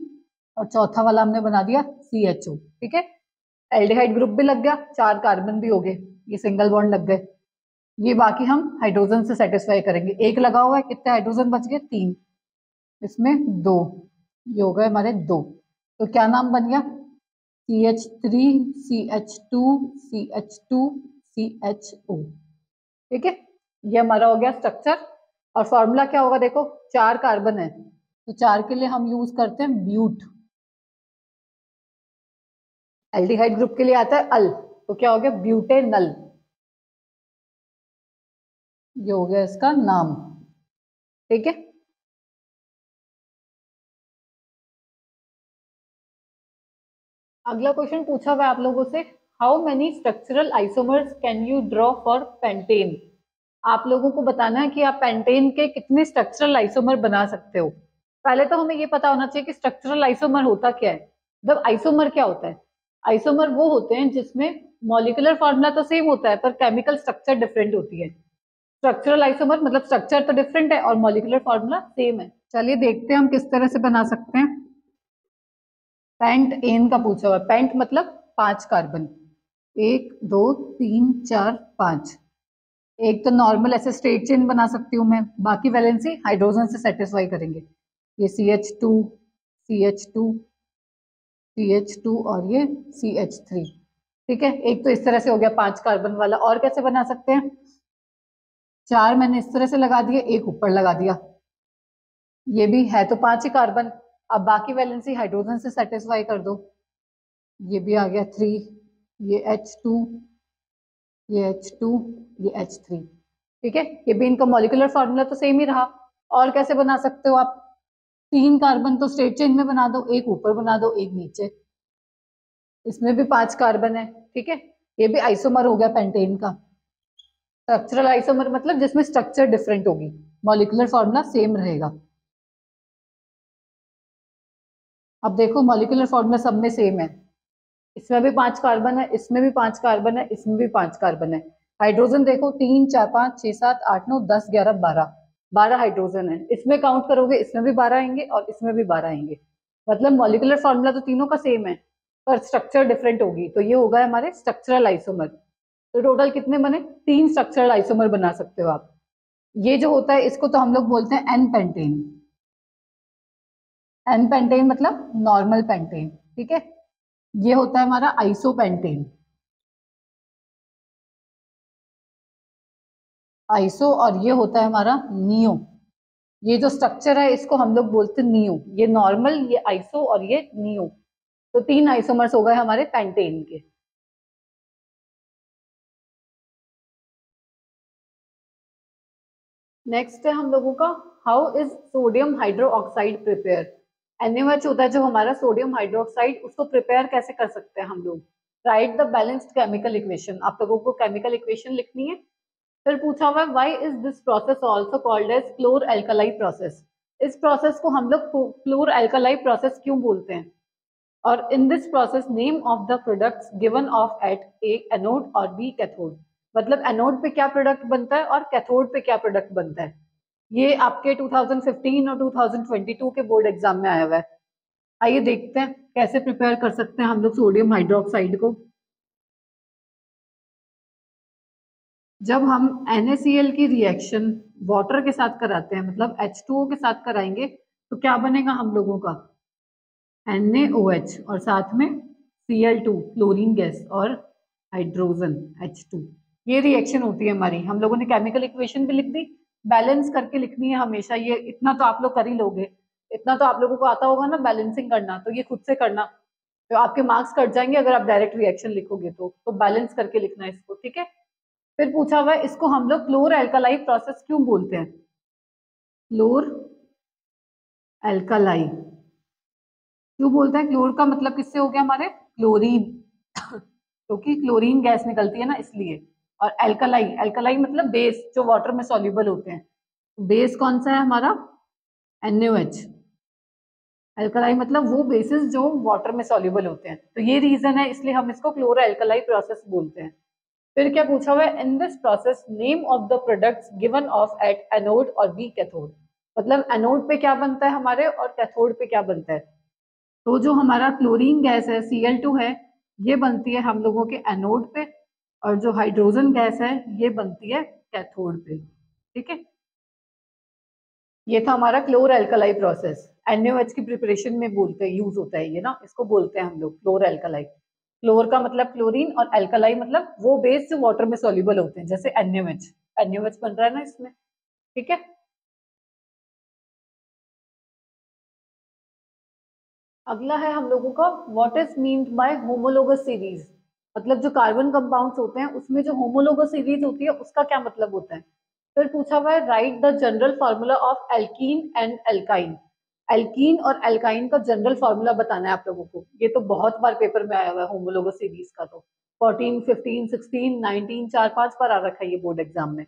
और चौथा वाला हमने बना दिया CHO। ठीक है, एल्डिहाइड ग्रुप भी लग गया, 4 कार्बन भी हो गए, ये सिंगल बॉन्ड लग गए। ये बाकी हम हाइड्रोजन से सेटिस्फाई करेंगे, एक लगा हुआ है, कितने हाइड्रोजन बच गए, 3, इसमें 2, ये हो गए हमारे 2। तो क्या नाम बन गया, CH3CH2CH2CHO। ठीक है, ये हमारा हो गया स्ट्रक्चर। और फॉर्मूला क्या होगा, देखो 4 कार्बन है, तो 4 के लिए हम यूज करते हैं ब्यूट। एल्डिहाइड ग्रुप के लिए आता है अल, तो क्या हो गया ब्यूटेनल, ये हो गया इसका नाम। ठीक है, अगला क्वेश्चन पूछा हुआ है आप लोगों से, how many structural isomers can you draw for pentane? आप लोगों को बताना है कि आप पेंटेन के कितने स्ट्रक्चरल आइसोमर बना सकते हो। पहले तो हमें ये पता होना चाहिए कि स्ट्रक्चरल आइसोमर होता क्या है। मतलब आइसोमर क्या होता है? आइसोमर वो होते हैं जिसमें मॉलिक्यूलर फॉर्मूला तो सेम होता है पर केमिकल स्ट्रक्चर डिफरेंट होती है। स्ट्रक्चरल आइसोमर मतलब स्ट्रक्चर तो डिफरेंट है और मॉलिक्यूलर फॉर्मूला सेम है। चलिए देखते हैं हम किस तरह से बना सकते हैं। पेंट एन का पूछा हुआ है। पेंट मतलब 5 कार्बन, 1 2 3 4 5। एक तो नॉर्मल ऐसे स्ट्रेट चेन बना सकती हूँ मैं, बाकी वैलेंसी हाइड्रोजन से सेटिस्फाई करेंगे। ये CH2 CH2 CH2 और ये CH3। ठीक है, एक तो इस तरह से हो गया 5 कार्बन वाला। और कैसे बना सकते हैं? 4 मैंने इस तरह से लगा दिए, एक ऊपर लगा दिया। ये भी है तो 5 ही कार्बन। अब बाकी वैलेंसी हाइड्रोजन से सेटिस्फाई कर दो। ये भी आ गया 3, ये H2, ये H2, ये H3। ठीक है, ये भी इनका मॉलिक्यूलर फॉर्मूला तो सेम ही रहा। और कैसे बना सकते हो आप? 3 कार्बन तो स्ट्रेट चेन में बना दो, एक ऊपर बना दो, एक नीचे। इसमें भी 5 कार्बन है। ठीक है, ये भी आइसोमर हो गया पेंटेन का। स्ट्रक्चरल आइसोमर मतलब जिसमें स्ट्रक्चर डिफरेंट होगी, मॉलिक्यूलर फॉर्मूला सेम रहेगा। अब देखो मॉलिक्यूलर फॉर्मूला सब में सेम है। इसमें भी 5 कार्बन है, इसमें भी 5 कार्बन है, इसमें भी 5 कार्बन है। हाइड्रोजन देखो 3 4 5 6 7 8 9 10 11 12, 12 हाइड्रोजन है। इसमें काउंट करोगे इसमें भी 12 आएंगे और इसमें भी 12 आएंगे। मतलब मॉलिक्यूलर फॉर्मूला तो तीनों का सेम है पर स्ट्रक्चर डिफरेंट होगी। तो ये होगा हमारे स्ट्रक्चरल आइसोमर। तो टोटल कितने बने? 3 स्ट्रक्चरल आइसोमर बना सकते हो आप। ये जो होता है इसको तो हम लोग बोलते हैं एन पेंटेन। एन पेंटेन मतलब नॉर्मल पेंटेन। ठीक है, ये होता है हमारा आइसोपेंटेन। आइसो और ये होता है हमारा नियो। ये जो स्ट्रक्चर है इसको हम लोग बोलते हैं नियो। ये नॉर्मल, ये आइसो और ये नियो। तो 3 आइसोमर्स हो गए हमारे पेंटेन के। नेक्स्ट है हम लोगों का, how is sodium hydroxide prepare? NaOH होता है जो हमारा सोडियम हाइड्रोक्साइड, उसको प्रिपेयर कैसे कर सकते हैं हम लोग? Right the balanced chemical equation. आप लोगों को केमिकल इक्वेशन लिखनी है। फिर पूछा हुआ है why is this process also called as chlor alkali process? इस प्रोसेस को हम लोग क्लोर एल्कलाई प्रोसेस क्यों बोलते हैं? और in this process name of the products given off at A anode और बी कैथोड। मतलब एनोड पे क्या प्रोडक्ट बनता है और कैथोड पे क्या प्रोडक्ट बनता है। ये आपके 2015 और 2022 के बोर्ड एग्जाम में आया हुआ है। आइए देखते हैं कैसे प्रिपेयर कर सकते हैं हम लोग सोडियम हाइड्रोक्साइड को। जब हम NaCl की रिएक्शन वाटर के साथ कराते हैं, मतलब H2O के साथ कराएंगे, तो क्या बनेगा हम लोगों का? NaOH और साथ में Cl2 क्लोरीन गैस और हाइड्रोजन H2। ये रिएक्शन होती है हमारी। हम लोगों ने केमिकल इक्वेशन भी लिख दी। बैलेंस करके लिखनी है हमेशा। ये इतना तो आप लोग कर ही लोगे, इतना तो आप लोगों को आता होगा ना बैलेंसिंग करना, तो ये खुद से करना। तो आपके मार्क्स कट जाएंगे अगर आप डायरेक्ट रिएक्शन लिखोगे तो बैलेंस करके लिखना है इसको। ठीक है, फिर पूछा हुआ है इसको हम लोग क्लोर एल्कालाई प्रोसेस क्यों बोलते हैं? क्लोर एल्कालाई क्यों बोलते हैं? क्लोर का मतलब किससे हो गया हमारे? क्लोरीन। क्योंकि क्लोरीन गैस निकलती है ना, इसलिए। और एल्कालाई, एल्कालाई मतलब बेस जो वाटर में सॉल्युबल होते हैं। बेस कौन सा है हमारा? NaOH। एल्कालाई मतलब वो बेसिस जो वाटर में सॉल्युबल होते हैं। तो ये रीजन है, इसलिए हम इसको क्लोरो एल्कालाई प्रोसेस बोलते हैं। फिर क्या पूछा हुआ है? इन this process name of the products given off at anode और बी कैथोड। मतलब एनोड पे क्या बनता है हमारे और कैथोड पे क्या बनता है। तो जो हमारा क्लोरीन गैस है Cl2 है, ये बनती है हम लोगों के एनोड पे, और जो हाइड्रोजन गैस है ये बनती है कैथोड पे। ठीक है, ये था हमारा क्लोर एल्कलाई प्रोसेस। NaOH की प्रिपरेशन में बोलते हैं, यूज होता है ये ना, इसको बोलते हैं हम लोग क्लोर एल्कलाई। क्लोर का मतलब क्लोरीन और एल्कलाई मतलब वो बेस जो वाटर में सॉल्युबल होते हैं, जैसे NaOH। NaOH बन रहा है ना इसमें। ठीक है, अगला है हम लोगों का, what is meant by homologous series? मतलब जो कार्बन कंपाउंड्स होते हैं उसमें जो होमोलोगस सीरीज होती है उसका क्या मतलब होता है। फिर पूछा हुआ है right the general formula of alkene and alkyne. Alkene और एल्काइन का जनरल फॉर्मूला बताना है आप लोगों को। ये तो बहुत बार पेपर में आया हुआ है होमोलोगस सीरीज का। तो 14, 15, 16, 19 4-5 बार आ रखा है ये बोर्ड एग्जाम में,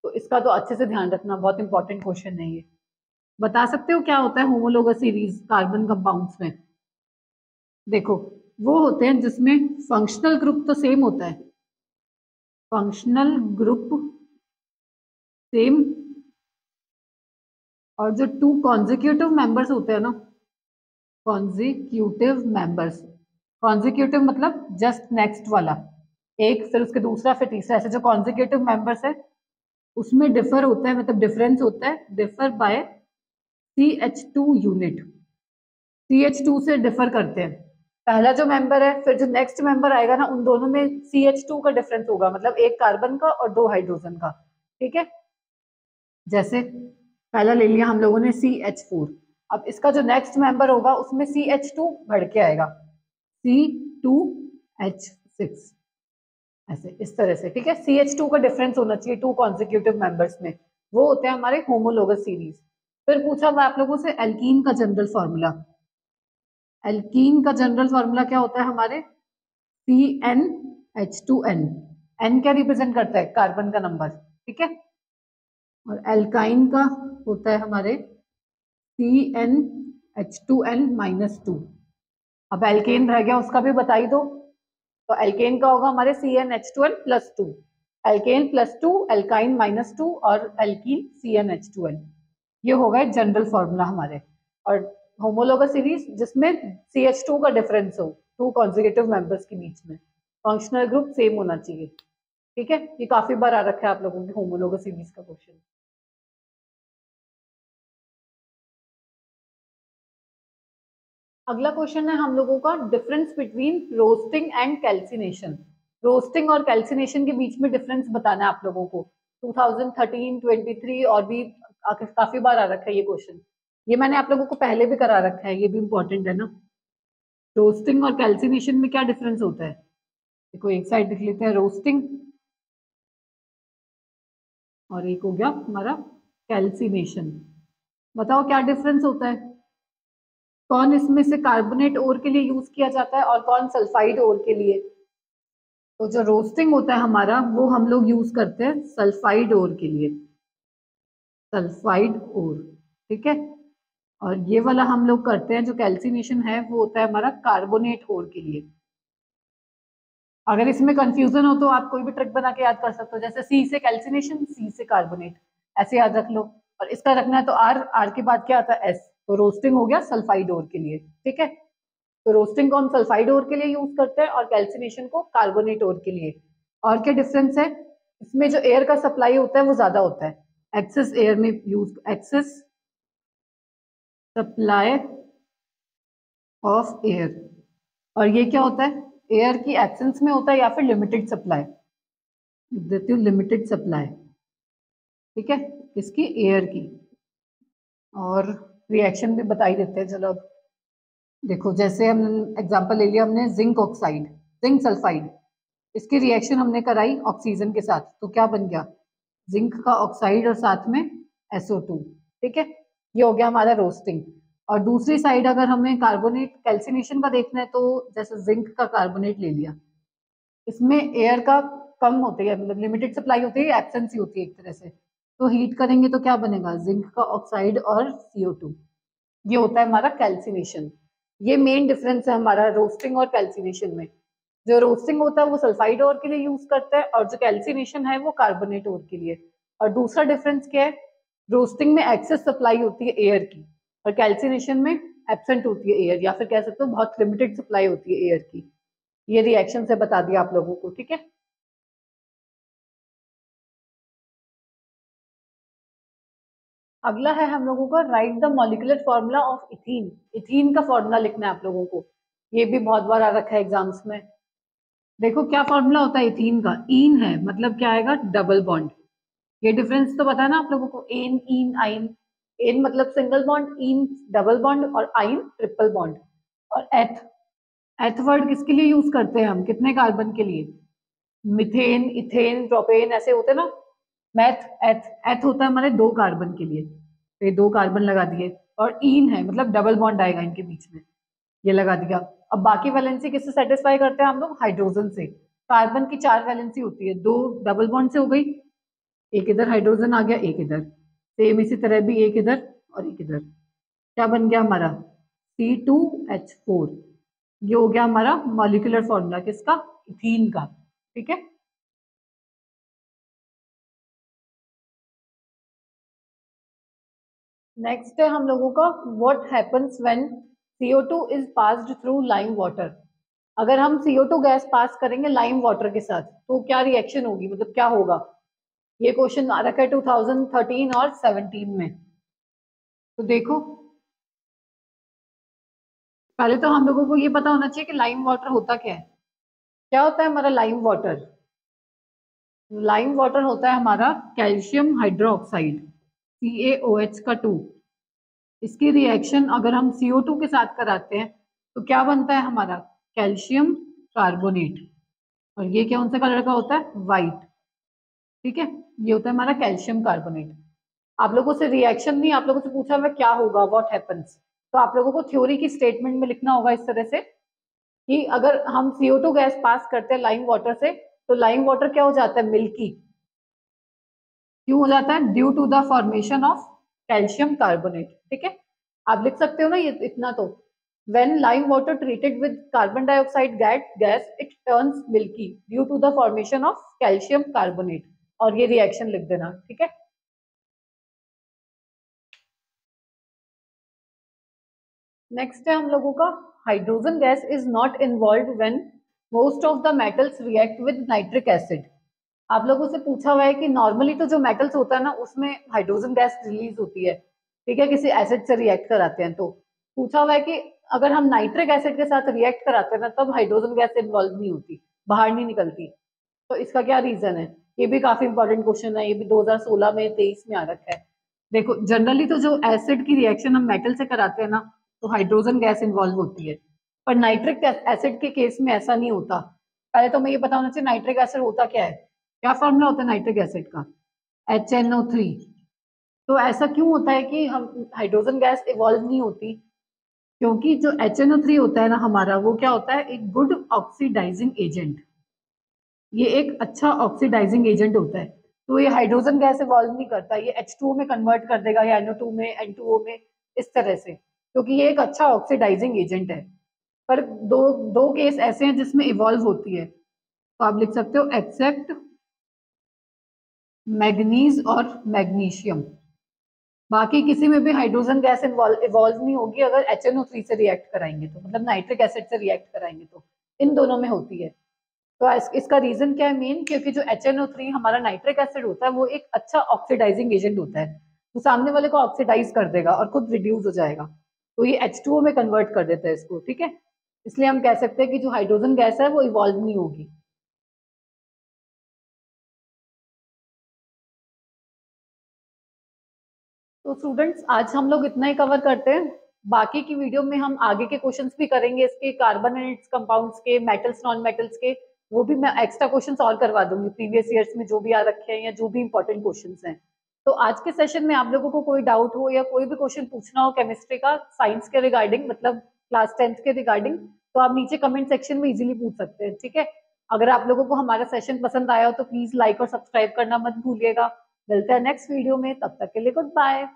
तो इसका तो अच्छे से ध्यान रखना, बहुत इंपॉर्टेंट क्वेश्चन है ये। बता सकते हो क्या होता है होमोलोगस सीरीज कार्बन कंपाउंड्स में? देखो, वो होते हैं जिसमें फंक्शनल ग्रुप तो सेम होता है, फंक्शनल ग्रुप सेम, और जो 2 कॉन्जिक्यूटिव मेंबर्स होते हैं ना, कॉन्जिक्यूटिव मेंबर्स, कॉन्जिक्यूटिव मतलब जस्ट नेक्स्ट वाला, एक फिर उसके दूसरा फिर तीसरा, ऐसे जो कॉन्जिक्यूटिव मेंबर्स है उसमें डिफर होता है, मतलब डिफरेंस होता है, differ by CH2 unit, CH2 से डिफर करते हैं। पहला जो मेंबर है फिर जो नेक्स्ट मेंबर आएगा ना, उन दोनों में CH2 का डिफरेंस होगा, मतलब एक कार्बन का और 2 हाइड्रोजन का, ठीक है। जैसे पहला ले लिया हम लोगों ने CH4, अब इसका जो नेक्स्ट मेंबर होगा उसमें CH2 बढ़ के आएगा, C2H6, ऐसे इस तरह से, ठीक है। CH2 का डिफरेंस होना चाहिए 2 कॉन्जिक्यूटिव मेंबर्स में, वो होते हैं हमारे होमोलोगस सीरीज। फिर पूछा मैं आप लोगों से एल्कीन का जनरल फॉर्मूला, एल्कीन का जनरल फॉर्मूला क्या होता है हमारे? CnH2n, n क्या रिप्रेजेंट करता है? कार्बन का नंबर, ठीक है। और एल्काइन का होता है हमारे CnH2n-2। अब एल्केन रह गया, उसका भी बता ही दो, तो एल्केन का होगा हमारे CnH2n+2, एल्केन +2, एल्काइन -2 और एल्कीन CnH2n, ये होगा जनरल फॉर्मूला हमारे। और होमोलोगस सीरीज जिसमें CH2 का डिफरेंस हो 2 कॉन्जिक्यूटिव मेंबर्स के बीच में, फंक्शनल ग्रुप सेम होना चाहिए, ठीक है। ये काफी बार आ रखा है आप लोगों की होमोलोगस सीरीज का क्वेश्चन। अगला क्वेश्चन है हम लोगों का difference between roasting and calcination. Roasting और कैल्सिनेशन के बीच में डिफरेंस बताना है आप लोगों को। 2013, 23 और भी काफी बार आ रखा है ये क्वेश्चन, ये मैंने आप लोगों को पहले भी करा रखा है, ये भी इंपॉर्टेंट है ना। रोस्टिंग और कैल्सिनेशन में क्या डिफरेंस होता है? देखो एक साइड लिख लेते हैं रोस्टिंग, और एक हो गया हमारा कैल्सिनेशन। बताओ क्या डिफरेंस होता है, कौन इसमें से कार्बोनेट ओर के लिए यूज किया जाता है और कौन सल्फाइड ओर के लिए? तो जो रोस्टिंग होता है हमारा वो हम लोग यूज करते हैं सल्फाइड ओर के लिए, सल्फाइड ओर, ठीक है। और ये वाला हम लोग करते हैं जो कैल्सिनेशन है वो होता है हमारा कार्बोनेट ओर के लिए। अगर इसमें कंफ्यूजन हो तो आप कोई भी ट्रिक बना के याद कर सकते हो, जैसे सी से कैल्सिनेशन, सी से कार्बोनेट, ऐसे याद रख लो। और इसका रखना है तो आर, आर के बाद क्या आता है? एस, तो रोस्टिंग हो गया सल्फाइड ओर के लिए, ठीक है। तो रोस्टिंग को हम सल्फाइड ओर के लिए यूज करते हैं और कैल्सिनेशन को कार्बोनेट ओर के लिए। और क्या डिफरेंस है? इसमें जो एयर का सप्लाई होता है वो ज्यादा होता है, एक्सेस एयर में use, excess supply of air. और ये क्या होता है? एयर की एब्सेंस में होता है या फिर लिमिटेड सप्लाई, देती हूँ लिमिटेड सप्लाई, ठीक है, इसकी एयर की। और रिएक्शन भी बता ही देते हैं, चलो अब देखो, जैसे हम एग्जांपल ले लिया हमने जिंक ऑक्साइड, जिंक सल्फाइड, इसकी रिएक्शन हमने कराई ऑक्सीजन के साथ, तो क्या बन गया? जिंक का ऑक्साइड और साथ में SO2, ठीक है। ये हो गया हमारा रोस्टिंग। और दूसरी साइड अगर हमें कार्बोनेट कैल्सिनेशन का देखना है, तो जैसे जिंक का कार्बोनेट ले लिया, इसमें एयर का कम होती है, मतलब लिमिटेड सप्लाई होती है, एब्सेंस ही होती है एक तरह से, तो हीट करेंगे तो क्या बनेगा? जिंक का ऑक्साइड और CO2, ये होता है हमारा कैल्सिनेशन। ये मेन डिफरेंस है हमारा रोस्टिंग और कैल्सिनेशन में। जो रोस्टिंग होता है वो सल्फाइड ओर के लिए यूज करता है और जो कैल्सिनेशन है वो कार्बोनेट ओर के लिए। और दूसरा डिफरेंस क्या है? रोस्टिंग में एक्सेस सप्लाई होती है एयर की और कैल्सिनेशन में एब्सेंट होती है एयर, या फिर कह सकते हो बहुत लिमिटेड सप्लाई होती है एयर की। ये रिएक्शन से बता दिया आप लोगों को, ठीक है। अगला है हम लोगों का right the molecular formula of ethene. Ethene का फॉर्मूला लिखना है आप लोगों को, ये भी बहुत बार आ रखा है एग्जाम्स में। देखो क्या फॉर्मूला होता है इथीन का? ईन है, मतलब क्या आएगा? Double bond. ये डिफरेंस तो पता है ना आप लोगों को, एन ईन आइन। एन मतलब सिंगल बॉन्ड, ईन डबल बॉन्ड और आइन ट्रिपल बॉन्ड। और एथ, एथ वर्ड किसके लिए यूज करते हैं हम? कितने कार्बन के लिए? मिथेन, इथेन, प्रोपेन ऐसे होते हैं ना। मैथ, एथ, एथ होता है हमारे 2 कार्बन के लिए, तो ये 2 कार्बन लगा दिए। और ईन है मतलब डबल बॉन्ड आएगा इनके बीच में, ये लगा दिया। अब बाकी वैलेंसी किससे सेटिस्फाई करते हैं हम लोग? हाइड्रोजन से। कार्बन की 4 वैलेंसी होती है, 2 डबल बॉन्ड से हो गई, एक इधर हाइड्रोजन आ गया, एक इधर, सेम इसी तरह भी एक इधर और एक इधर, क्या बन गया हमारा C2H4। ये हो गया हमारा मॉलिक्यूलर फॉर्मूला किसका, इथीन का। ठीक है, नेक्स्ट है हम लोगों का what happens when CO2 is passed through lime water. अगर हम CO2 गैस पास करेंगे लाइम वाटर के साथ तो क्या रिएक्शन होगी, मतलब क्या होगा। ये क्वेश्चन आ रखा है 2013 और 17 में। तो देखो, पहले तो हम लोगों को ये पता होना चाहिए कि लाइम वाटर होता क्या है। क्या होता है हमारा लाइम वाटर, लाइम वाटर होता है हमारा कैल्शियम हाइड्रोक्साइड CaOH का 2। इसकी रिएक्शन अगर हम CO2 के साथ कराते हैं तो क्या बनता है हमारा कैल्शियम कार्बोनेट, और ये क्या कौन सा कलर का होता है, वाइट। ठीक है, ये होता है हमारा कैल्शियम कार्बोनेट। आप लोगों से रिएक्शन नहीं, आप लोगों से पूछा हुआ क्या होगा, व्हाट हैपेंस, तो आप लोगों को थ्योरी की स्टेटमेंट में लिखना होगा इस तरह से कि अगर हम CO2 गैस पास करते हैं लाइम वाटर से तो लाइम वाटर क्या हो जाता है, मिल्की। क्यों हो जाता है, due to the formation of calcium carbonate. ठीक है, आप लिख सकते हो ना ये इतना तो, when lime water treated with carbon dioxide gas it turns milky due to the formation of calcium carbonate, और ये रिएक्शन लिख देना। ठीक है, नेक्स्ट है हम लोगों का hydrogen gas is not involve when most of the metals react with nitric acid. आप लोगों से पूछा हुआ है कि नॉर्मली तो जो मेटल्स होता है ना उसमें हाइड्रोजन गैस रिलीज होती है, ठीक है, किसी एसिड से रिएक्ट कराते हैं तो पूछा हुआ है कि अगर हम नाइट्रिक एसिड के साथ रिएक्ट कराते हैं ना तब हाइड्रोजन गैस इन्वॉल्व नहीं होती, बाहर नहीं निकलती। तो इसका क्या रीजन है, ये भी काफी इंपॉर्टेंट क्वेश्चन है, ये भी 2016 में 23 में आ रखा है। देखो जनरली तो जो एसिड की रिएक्शन हम मेटल से कराते हैं ना तो हाइड्रोजन गैस इन्वॉल्व होती है, पर नाइट्रिक एसिड के केस में ऐसा नहीं होता। पहले तो मैं ये पता होना चाहिए नाइट्रिक एसिड होता क्या है, क्या फॉर्मूला होता है नाइट्रिक एसिड का, HNO3। तो ऐसा क्यों होता है कि हम हाइड्रोजन गैस इवॉल्व नहीं होती, क्योंकि जो HNO3 होता है ना हमारा, वो क्या होता है, एक गुड ऑक्सीडाइजिंग एजेंट। ये एक अच्छा ऑक्सीडाइजिंग एजेंट होता है, तो ये हाइड्रोजन गैस इवॉल्व नहीं करता, ये H2O में कन्वर्ट कर देगा या NO2 में, N2O में, इस तरह से, क्योंकि ये एक अच्छा ऑक्सीडाइजिंग एजेंट है। पर दो दो केस ऐसे हैं जिसमें इवॉल्व होती है, तो आप लिख सकते हो एक्सेप्ट मैग्नीज और मैग्नीशियम। बाकी किसी में भी हाइड्रोजन गैस इवॉल्व नहीं होगी अगर HNO3 से रिएक्ट कराएंगे तो, मतलब नाइट्रिक एसिड से रिएक्ट कराएंगे तो, इन दोनों में होती है। तो इसका रीजन क्या है मेन, क्योंकि जो HNO3 हमारा नाइट्रिक एसिड होता है वो एक अच्छा ऑक्सीडाइजिंग एजेंट होता है, तो सामने वाले को ऑक्सीडाइज कर देगा और खुद रिड्यूस हो जाएगा, तो ये H2O में कन्वर्ट कर देता है इसको। ठीक है, इसलिए हम कह सकते हैं कि जो हाइड्रोजन गैस है वो इवॉल्व नहीं होगी। तो स्टूडेंट्स आज हम लोग इतना ही कवर करते हैं, बाकी की वीडियो में हम आगे के क्वेश्चंस भी करेंगे, इसके कार्बन एंड इट्स कंपाउंड्स के, मेटल्स नॉन मेटल्स के, वो भी मैं एक्स्ट्रा क्वेश्चंस और करवा दूंगी प्रीवियस ईयर्स में जो भी आ रखे हैं या जो भी इंपॉर्टेंट क्वेश्चंस हैं। तो आज के सेशन में आप लोगों को कोई डाउट हो या कोई भी क्वेश्चन पूछना हो केमिस्ट्री का, साइंस के रिगार्डिंग, मतलब क्लास 10th के रिगार्डिंग, तो आप नीचे कमेंट सेक्शन में इजीली पूछ सकते हैं। ठीक है, अगर आप लोगों को हमारा सेशन पसंद आया हो तो प्लीज लाइक और सब्सक्राइब करना मत भूलिएगा। मिलते हैं नेक्स्ट वीडियो में, तब तक के लिए गुड बाय।